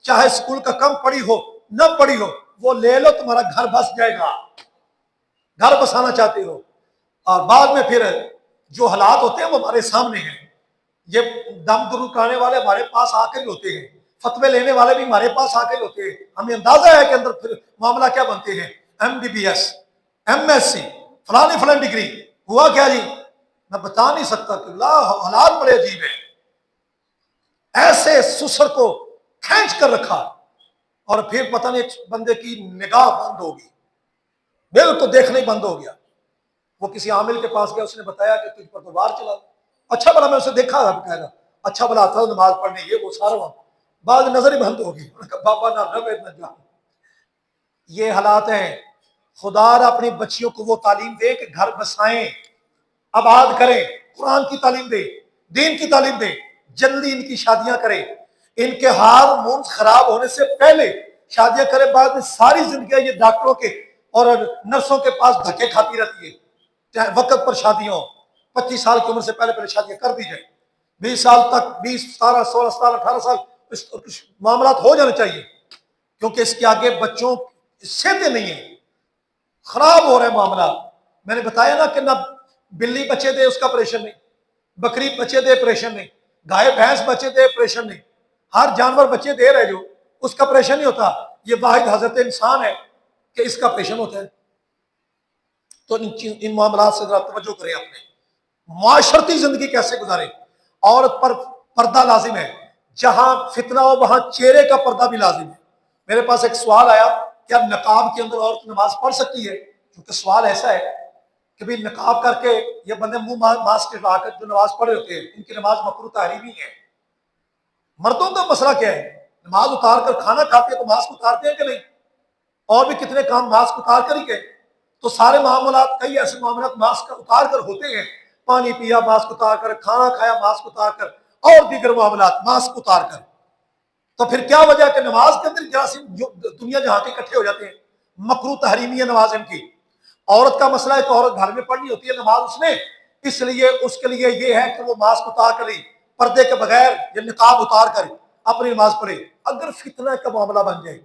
چاہے اسکول کا کم پڑھی ہو نہ پڑھی ہو، وہ لے لو، تمہارا گھر بس جائے گا۔ گھر بسانا چاہتے ہو، اور بعد میں پھر جو حالات ہوتے ہیں وہ ہمارے سامنے ہیں۔ یہ دم درو کرانے والے ہمارے پاس آ کر ہی ہوتے ہیں، فتوے لینے والے بھی ہمارے پاس آ کر ہی ہوتے ہیں، ہمیں اندازہ ہے کہ اندر پھر معاملہ کیا بنتے ہیں۔ MBBS MSc فلانی ڈگری، ہوا کیا جی میں بتا نہیں سکتا کہ اللہ حالات بڑے عجیب ہیں۔ ایسے سسر کو کھینچ کر رکھا، اور پھر پتہ نہیں بندے کی نگاہ بند ہوگی، بالکل دیکھنا ہی بند ہو گیا۔ وہ کسی عامل کے پاس گیا، اس نے بتایا کہ تجھ پر تو وار چلا۔ اچھا بلا میں اسے دیکھا تھا بقاعدہ، اچھا بلا تھا نماز پڑھنے، یہ وہ سارا وہاں بعد نظر ہی بند ہوگی۔ بابا نہ رہے نہ جا۔ یہ حالات ہیں۔ خدا اپنی بچیوں کو وہ تعلیم دے کہ گھر بسائیں، آباد کریں، قرآن کی تعلیم دے، دین کی تعلیم دے، جلدی ان کی شادیاں کریں، ان کے ہارمونز خراب ہونے سے پہلے شادیاں کریں، بعد میں ساری زندگی یہ ڈاکٹروں کے اور نرسوں کے پاس دھکے کھاتی رہتی ہے۔ چاہے وقت پر شادیاں ہوں، 25 سال کی عمر سے پہلے شادیاں کر دی جائیں، 20 سال تک، 20 17 16 17 18 سال معاملات ہو جانے چاہیے، کیونکہ اس کے آگے بچوں سہتے نہیں ہیں، خراب ہو رہے ہیں معاملات۔ میں نے بتایا نا کہ نہ بلی بچے دے اس کا پریشن نہیں، بکری بچے دے پریشن نہیں، گائے بھینس بچے دے پریشن نہیں، ہر جانور بچے دے رہے جو اس کا پریشن نہیں ہوتا، یہ واحد حضرت انسان ہے کہ اس کا پریشن ہوتا ہے۔ تو ان معاملات سے ذرا توجہ کریں، اپنے معاشرتی زندگی کیسے گزاریں۔ عورت پر پردہ لازم ہے، جہاں فتنہ ہو وہاں چہرے کا پردہ بھی لازم ہے۔ میرے پاس ایک سوال آیا، کیا نقاب کے اندر عورت نماز پڑھ سکتی ہے؟ کیونکہ سوال ایسا ہے کہ بھی نقاب کر کے یہ بندے منہ ماسک لا کر جو نماز پڑھے ہوتے ہیں، ان کی نماز مکروہ تحریمی ہے۔ مردوں کا مسئلہ کیا ہے؟ نماز اتار کر کھانا کھاتے ہیں تو ماسک اتارتے ہیں کہ نہیں؟ اور بھی کتنے کام ماسک اتار کر ہی گئے، تو سارے معاملات، کئی ایسے معاملات ماسک اتار کر ہوتے ہیں، پانی پیا ماسک اتار کر، کھانا کھایا ماسک اتار کر، اور دیگر معاملات ماسک اتار کر۔ تو پھر کیا وجہ کہ نماز کے اندر جراثیم دنیا جہاں کے اکٹھے ہو جاتے ہیں، مکروہ تحریمی ہے نماز ان کی۔ عورت کا مسئلہ ہے کہ عورت گھر میں پڑھنی ہوتی ہے نماز اس نے، اس لیے اس کے لیے یہ ہے کہ وہ ماسک اتار کر ہی، پردے کے بغیر یا نقاب اتار کر اپنی نماز پڑھے۔ اگر فتنہ کا معاملہ بن جائے،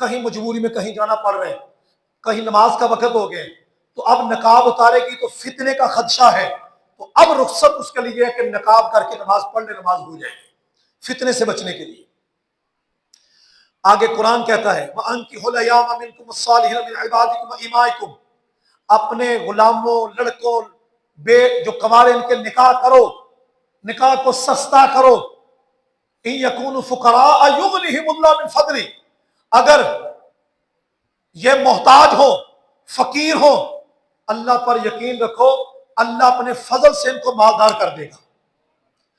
کہیں مجبوری میں کہیں جانا پڑ رہا ہے، کہیں نماز کا وقت ہو گیا، تو اب نقاب اتارے گی تو فتنے کا خدشہ ہے، تو اب رخصت اس کے لیے ہے کہ نقاب کر کے نماز پڑھ لے، نماز ہو جائے فتنے سے بچنے کے لیے۔ آگے قرآن کہتا ہے وَأَنكِحُوا الْأَيَامَ مِنكُمُ الصَّالِحِينَ مِنْ عِبَادِكُمْ وَإِمَائِكُمْ، اپنے غلاموں لڑکوں بے جو کنوارے ان کے نکاح کرو، نکاح کو سستا کرو. ان یکونوا فقراء یغنہم اللہ من فضلہ، اگر یہ محتاج ہو، فقیر ہو، اللہ پر یقین رکھو اللہ اپنے فضل سے ان کو مالدار کر دے گا،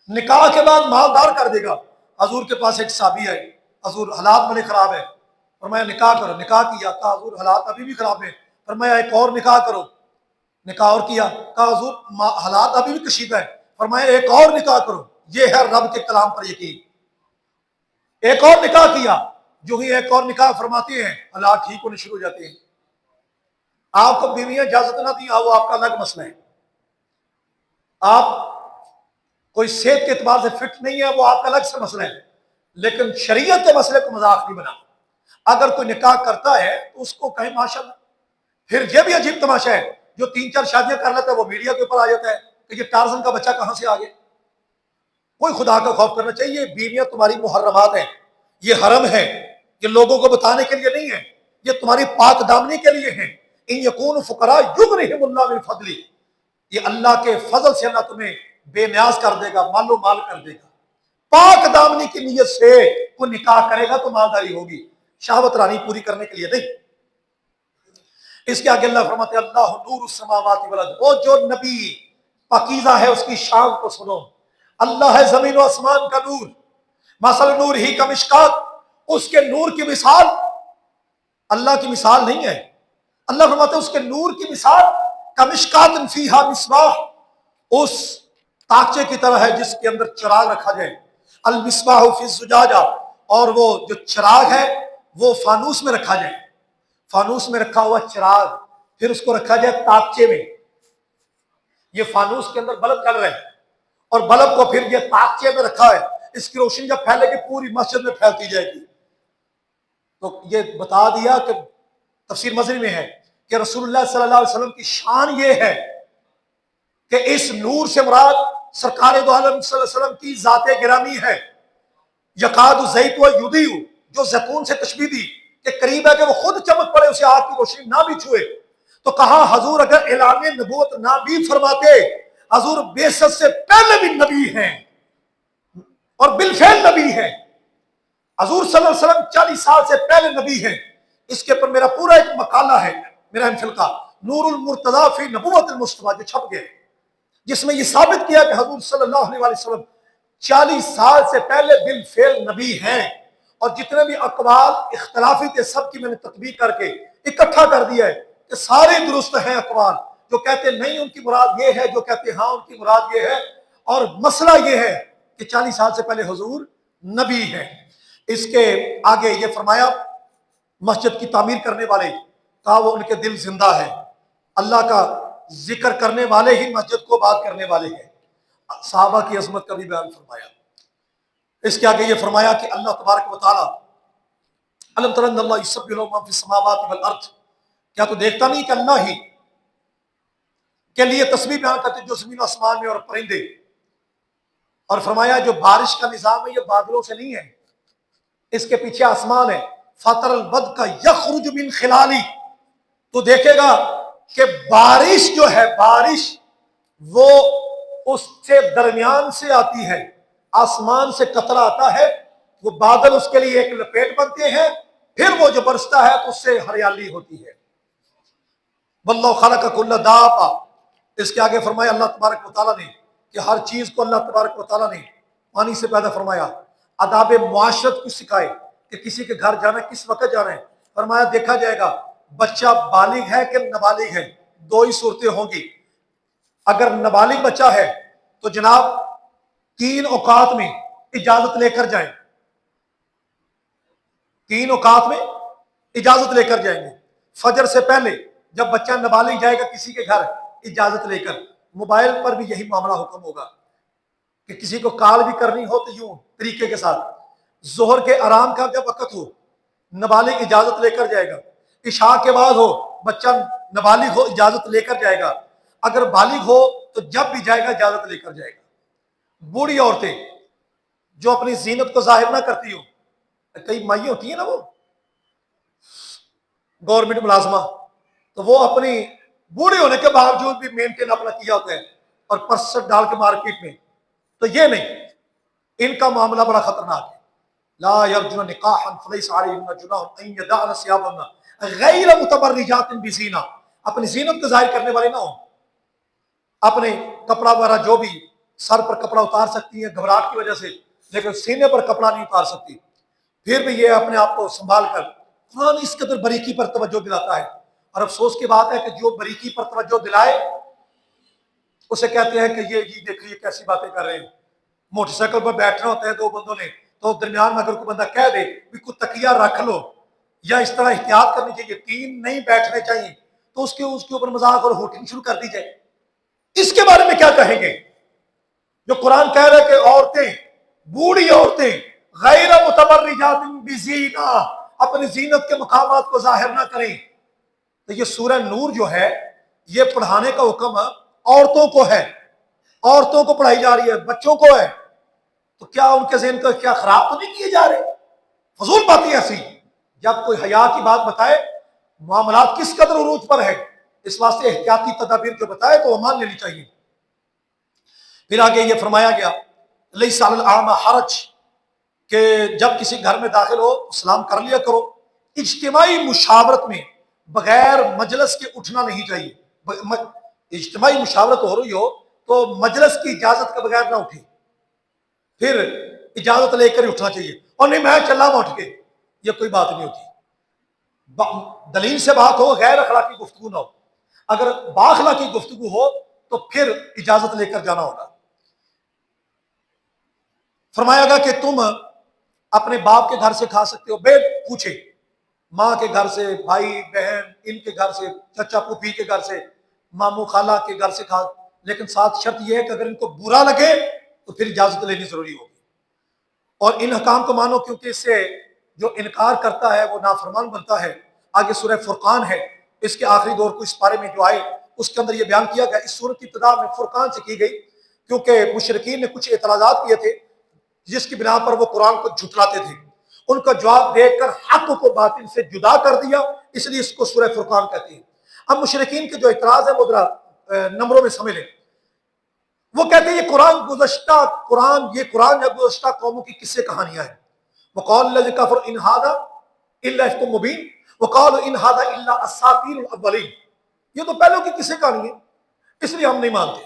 نکاح کے بعد مالدار کر دے گا. حضور کے پاس ایک صحابی ہے، حضور حالات بڑے خراب ہے، فرمایا نکاح کرو. نکاح کیا، کہا حضور حالات ابھی بھی خراب ہیں. فرمایا ایک اور نکاح کرو. نکاح اور کیا، کہا حضور حالات ابھی بھی کشیدہ ہے. فرمایا ایک اور نکاح کرو. یہ ہے رب کے کلام پر یقین. ایک اور نکاح کیا، جو ہی ایک اور نکاح فرماتے ہیں حالات ٹھیک ہونے شروع ہو جاتے ہیں. آپ کو بیویاں اجازت نہ دیں وہ آپ کا الگ مسئلہ ہے. آپ کوئی صحت کے اعتبار سے فٹ نہیں ہے وہ آپ کا الگ سے مسئلہ ہے، لیکن شریعت کے مسئلے کو مذاق نہیں بنا. اگر کوئی نکاح کرتا ہے تو اس کو کہیں ماشاءاللہ. پھر یہ بھی عجیب تماشا ہے، جو 3-4 شادیاں کر لیتا ہے وہ میڈیا کے اوپر آ جاتا ہے کہ یہ ٹارزن کا بچہ کہاں سے آ گیا. کوئی خدا کا خوف کرنا چاہیے. بیویاں تمہاری محرمات ہیں، یہ حرم ہے، یہ لوگوں کو بتانے کے لیے نہیں ہے، یہ تمہاری پاک دامنی کے لیے ہیں. ان یکونوا فقراء یغنہم اللہ من فضلہ، یہ اللہ کے فضل سے اللہ تمہیں بے نیاز کر دے گا، مال و مال کر دے گا. پاک دامنی کی نیت سے کوئی نکاح کرے گا تو مالداری ہوگی، شہوت رانی پوری کرنے کے لیے نہیں. اس کے آگے اللہ فرماتے ہیں اللہ نور السماوات والارض، وہ جو نبی پاکیزہ ہے اس کی شان کو سنو. اللہ ہے زمین و آسمان کا نور. مثل نور ہی کا مشکات، اس کے نور کی مثال اللہ کی مثال نہیں ہے. اللہ فرماتے ہیں اس کے نور کی مثال کمشکات فیہا مصباح، اس تاکچے کی طرح ہے جس کے اندر چراغ رکھا جائے. المصباح فی الزجاجہ، اور وہ جو چراغ ہے وہ فانوس میں رکھا جائے. فانوس میں رکھا ہوا چراغ پھر اس کو رکھا جائے تاکچے میں. یہ فانوس کے اندر بلب چل رہے ہیں اور بلب کو پھر یہ تاکچے میں رکھا ہے. اس کی روشنی جب پھیلے گی پوری مسجد میں پھیلتی جائے گی. تو یہ بتا دیا کہ تفسیر مظہری میں ہے کہ رسول اللہ صلی اللہ علیہ وسلم کی شان یہ ہے کہ اس نور سے مراد سرکار دو عالم صلی اللہ علیہ وسلم کی ذات گرامی ہے. یکاد الزیت یضیء، جو زیتون سے تشبیہ دی کہ قریب ہے کہ وہ خود چمک پڑے، اسے آگ کی روشنی نہ بھی چھوئے. تو کہا حضور اگر اعلان نبوت نہ بھی فرماتے، حضور بعثت سے پہلے بھی نبی ہیں اور بالفعل نبی ہیں. حضور صلی اللہ علیہ وسلم 40 سال سے پہلے نبی ہیں. اس کے پر میرا پورا ایک مقالہ ہے، میرا ایم فل کا نور المرتضی فی نبوت المصطفیٰ، جو چھپ گئے، جس میں یہ ثابت کیا کہ حضور صلی اللہ علیہ وسلم 40 سال سے پہلے بالفعل نبی ہیں. اور جتنے بھی اقوال اختلافی تھے سب کی میں نے تطبیق کر کے اکٹھا کر دیا ہے کہ سارے درست ہیں اقوال. جو کہتے نہیں ان کی مراد یہ ہے، جو کہتے ہاں ان کی مراد یہ ہے. اور مسئلہ یہ ہے کہ 40 سال سے پہلے حضور نبی ہیں. اس کے آگے یہ فرمایا مسجد کی تعمیر کرنے والے، کہا وہ ان کے دل زندہ ہے، اللہ کا ذکر کرنے والے ہی مسجد کو بات کرنے والے ہیں. صحابہ کی عظمت کا بھی بیان فرمایا. اس کے آگے یہ فرمایا کہ اللہ تبارک و تعالی الم تر ان اللہ یسبح له ما فی السماوات والارض، کیا تو دیکھتا نہیں کہ اللہ ہی کے لیے تسبیح بیان کرتے جو زمین و آسمان میں اور پرندے. اور فرمایا جو بارش کا نظام ہے یہ بادلوں سے نہیں ہے، اس کے پیچھے آسمان ہے. فطر البد کا یخرج من خلالی، تو دیکھے گا کہ بارش جو ہے بارش وہ اس سے درمیان سے آتی ہے. آسمان سے قطرہ آتا ہے، وہ بادل اس کے لیے ایک لپیٹ بنتے ہیں، پھر وہ جو برستا ہے تو اس سے ہریالی ہوتی ہے. واللہ خلق کل دابہ، اس کے آگے فرمایا اللہ تبارک و تعالیٰ نے کہ ہر چیز کو اللہ تبارک و تعالیٰ نے پانی سے پیدا فرمایا. آداب معاشرت کو سکھائے کہ کسی کے گھر جانا ہے کس وقت جانا ہے. فرمایا دیکھا جائے گا بچہ بالغ ہے کہ نابالغ ہے، دو ہی صورتیں ہوں گی. اگر نابالغ بچہ ہے تو جناب 3 اوقات میں اجازت لے کر جائیں، 3 اوقات میں اجازت لے کر جائیں گے. فجر سے پہلے جب بچہ نابالغ جائے گا کسی کے گھر اجازت لے کر. موبائل پر بھی یہی معاملہ حکم ہوگا کہ کسی کو کال بھی کرنی ہو تو یوں طریقے کے ساتھ. ظہر کے آرام کا جب وقت ہو نابالغ اجازت لے کر جائے گا. عشاء کے بعد ہو بچہ نابالغ ہو اجازت لے کر جائے گا. اگر بالغ ہو تو جب بھی جائے گا اجازت لے کر جائے گا. بوڑھی عورتیں جو اپنی زینت کو ظاہر نہ کرتی ہو، کئی مائیں ہوتی ہیں نا وہ گورنمنٹ ملازمہ، تو وہ اپنی بوڑھے ہونے کے باوجود بھی مینٹین اپنا کیا ہوتا ہے اور پرسٹ ڈال کے مارکیٹ میں. تو یہ نہیں, ان کا معاملہ بڑا خطرناک ہے. لا یرجون نکاحا فلیس علیہن جناح ان یدعن ثیابهن غیر متبرجات بزینہ, اپنی زینت کو ظاہر کرنے والے نہ ہوں, اپنے کپڑا وغیرہ جو بھی سر پر کپڑا اتار سکتی ہیں گھبراہٹ کی وجہ سے, لیکن سینے پر کپڑا نہیں اتار سکتی. پھر بھی یہ اپنے آپ کو سنبھال کر, قرآن اس قدر باریکی پر توجہ دلاتا ہے. اور افسوس کی بات ہے کہ جو باریکی پر توجہ دلائے اسے کہتے ہیں کہ یہ جی دیکھیے کیسی باتیں کر رہے ہیں. موٹر سائیکل پر بیٹھنا ہوتا ہے دو بندوں نے, تو درمیان میں اگر کوئی بندہ کہہ دے کہ کوئی تکیہ رکھ لو یا اس طرح احتیاط کرنی چاہیے, تین نہیں بیٹھنے چاہیے, تو اس کے اوپر مذاق اور ہوٹنگ شروع کر دی جائے. اس کے بارے میں کیا کہیں گے جو قرآن کہہ رہے کہ عورتیں, بوڑھی عورتیں غیر متبرجات بزینہ, اپنی زینت کے مقامات کو ظاہر نہ کریں. تو یہ سورہ نور جو ہے یہ پڑھانے کا حکم عورتوں کو ہے, عورتوں کو پڑھائی جا رہی ہے, بچوں کو ہے. تو کیا ان کے ذہن کو کیا خراب تو نہیں کیے جا رہے؟ فضول باتیں ایسی. جب کوئی حیا کی بات بتائے, معاملات کس قدر عروج پر ہے, اس واسطے احتیاطی تدابیر جو بتائے تو وہ مان لینی چاہیے. پھر آگے یہ فرمایا گیا لیس علی الاعمی حرج, کہ جب کسی گھر میں داخل ہو سلام کر لیا کرو. اجتماعی مشاورت میں بغیر مجلس کے اٹھنا نہیں چاہیے. اجتماعی مشاورت ہو رہی ہو تو مجلس کی اجازت کے بغیر نہ اٹھے, پھر اجازت لے کر ہی اٹھنا چاہیے. اور نہیں میں چلا میں اٹھ کے, یہ کوئی بات نہیں ہوتی. دلیل سے بات ہو, غیر اخلاقی گفتگو نہ ہو. اگر بااخلاقی گفتگو ہو تو پھر اجازت لے کر جانا ہوگا. فرمایا گا کہ تم اپنے باپ کے گھر سے کھا سکتے ہو بے پوچھے, ماں کے گھر سے, بھائی بہن ان کے گھر سے, چچا پھوپھی کے گھر سے, ماموں خالہ کے گھر سے کھا, لیکن ساتھ شرط یہ ہے کہ اگر ان کو برا لگے تو پھر اجازت لینی ضروری ہوگی. اور ان حکام کو مانو کیونکہ اس سے جو انکار کرتا ہے وہ نافرمان بنتا ہے. آگے سورہ فرقان ہے, اس کے آخری دور کو اس بارے میں جو آئے اس کے اندر یہ بیان کیا گیا. اس سورت کی ابتدا میں فرقان سے کی گئی کیونکہ مشرکین نے کچھ اعتراضات کیے تھے جس کی بنا پر وہ قرآن کو جھٹلاتے تھے. ان کا جواب دے کر حق کو باطل سے جدا کر دیا, اس لیے اس کو سورہ فرقان کہتے ہیں. اب مشرکین کے جو اعتراض ہے وہ ذرا نمبروں میں سمجھ لیں. وہ کہتے ہیں یہ قرآن یا گزشتہ قوموں کی قصے کہانیاں ہیں. وقال الذی کفر ان ھذا الا افک مبین وقالوا ان ھذا الا اساطیر الاولین, یہ تو پہلوں کی قصے کہانی ہے اس لیے ہم نہیں مانتے.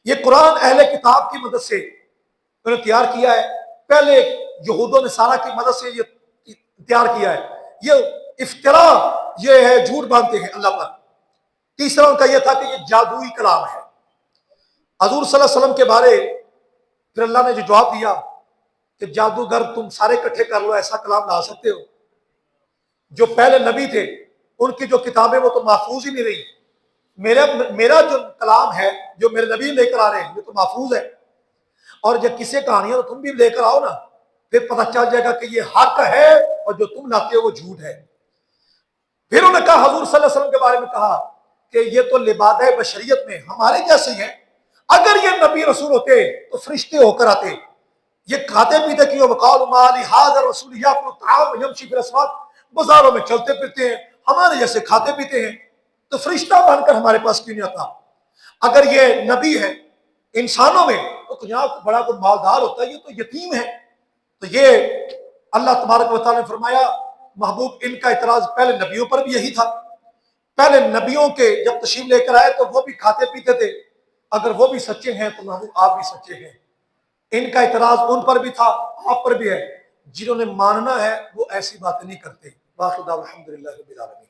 یہ قرآن اہل کتاب کی مدد سے انہوں نے تیار کیا ہے, پہلے یہود و نصارہ کی مدد سے یہ تیار کیا ہے. یہ افطرا, یہ ہے جھوٹ باندھتے ہیں اللہ پر. تیسرا ان کا یہ تھا کہ یہ جادوئی کلام ہے. حضور صلی اللہ علیہ وسلم کے بارے پھر اللہ نے جو جواب دیا کہ جادوگر تم سارے اکٹھے کر لو, ایسا کلام لا سکتے ہو؟ جو پہلے نبی تھے ان کی جو کتابیں وہ تو محفوظ ہی نہیں رہی. میرا جو کلام ہے جو میرے نبی لے کر آ رہے ہیں یہ تو محفوظ ہے. اور جب کسے کہانیاں تو تم بھی لے کر آؤ نا, پھر پتہ چل جائے گا کہ یہ حق ہے اور جو تم لاتے ہو وہ جھوٹ ہے. پھر انہوں نے کہا, حضور صلی اللہ علیہ وسلم کے بارے میں کہا کہ یہ تو لبادہ بشریت میں ہمارے جیسے ہیں. اگر یہ نبی رسول ہوتے تو فرشتے ہو کر آتے. یہ کھاتے پیتے کیوں؟ وقالوا ما لهذا الرسول ياكل الطعام ويمشي في الاسواق, بازاروں میں چلتے پھرتے ہیں ہمارے جیسے کھاتے پیتے ہیں, تو فرشتہ بن کر ہمارے پاس کیوں نہیں آتا؟ اگر یہ نبی ہے انسانوں میں تو یہاں بڑا کوئی مالدار ہوتا ہے, یہ تو یتیم ہے. تو یہ اللہ تبارک و تعالیٰ نے فرمایا محبوب ان کا اعتراض پہلے نبیوں پر بھی یہی تھا. پہلے نبیوں کے جب تشریف لے کر آئے تو وہ بھی کھاتے پیتے تھے. اگر وہ بھی سچے ہیں تو محبوب آپ بھی سچے ہیں. ان کا اعتراض ان پر بھی تھا, آپ پر بھی ہے. جنہوں نے ماننا ہے وہ ایسی باتیں نہیں کرتے. باقی الحمدللہ رب العالمین.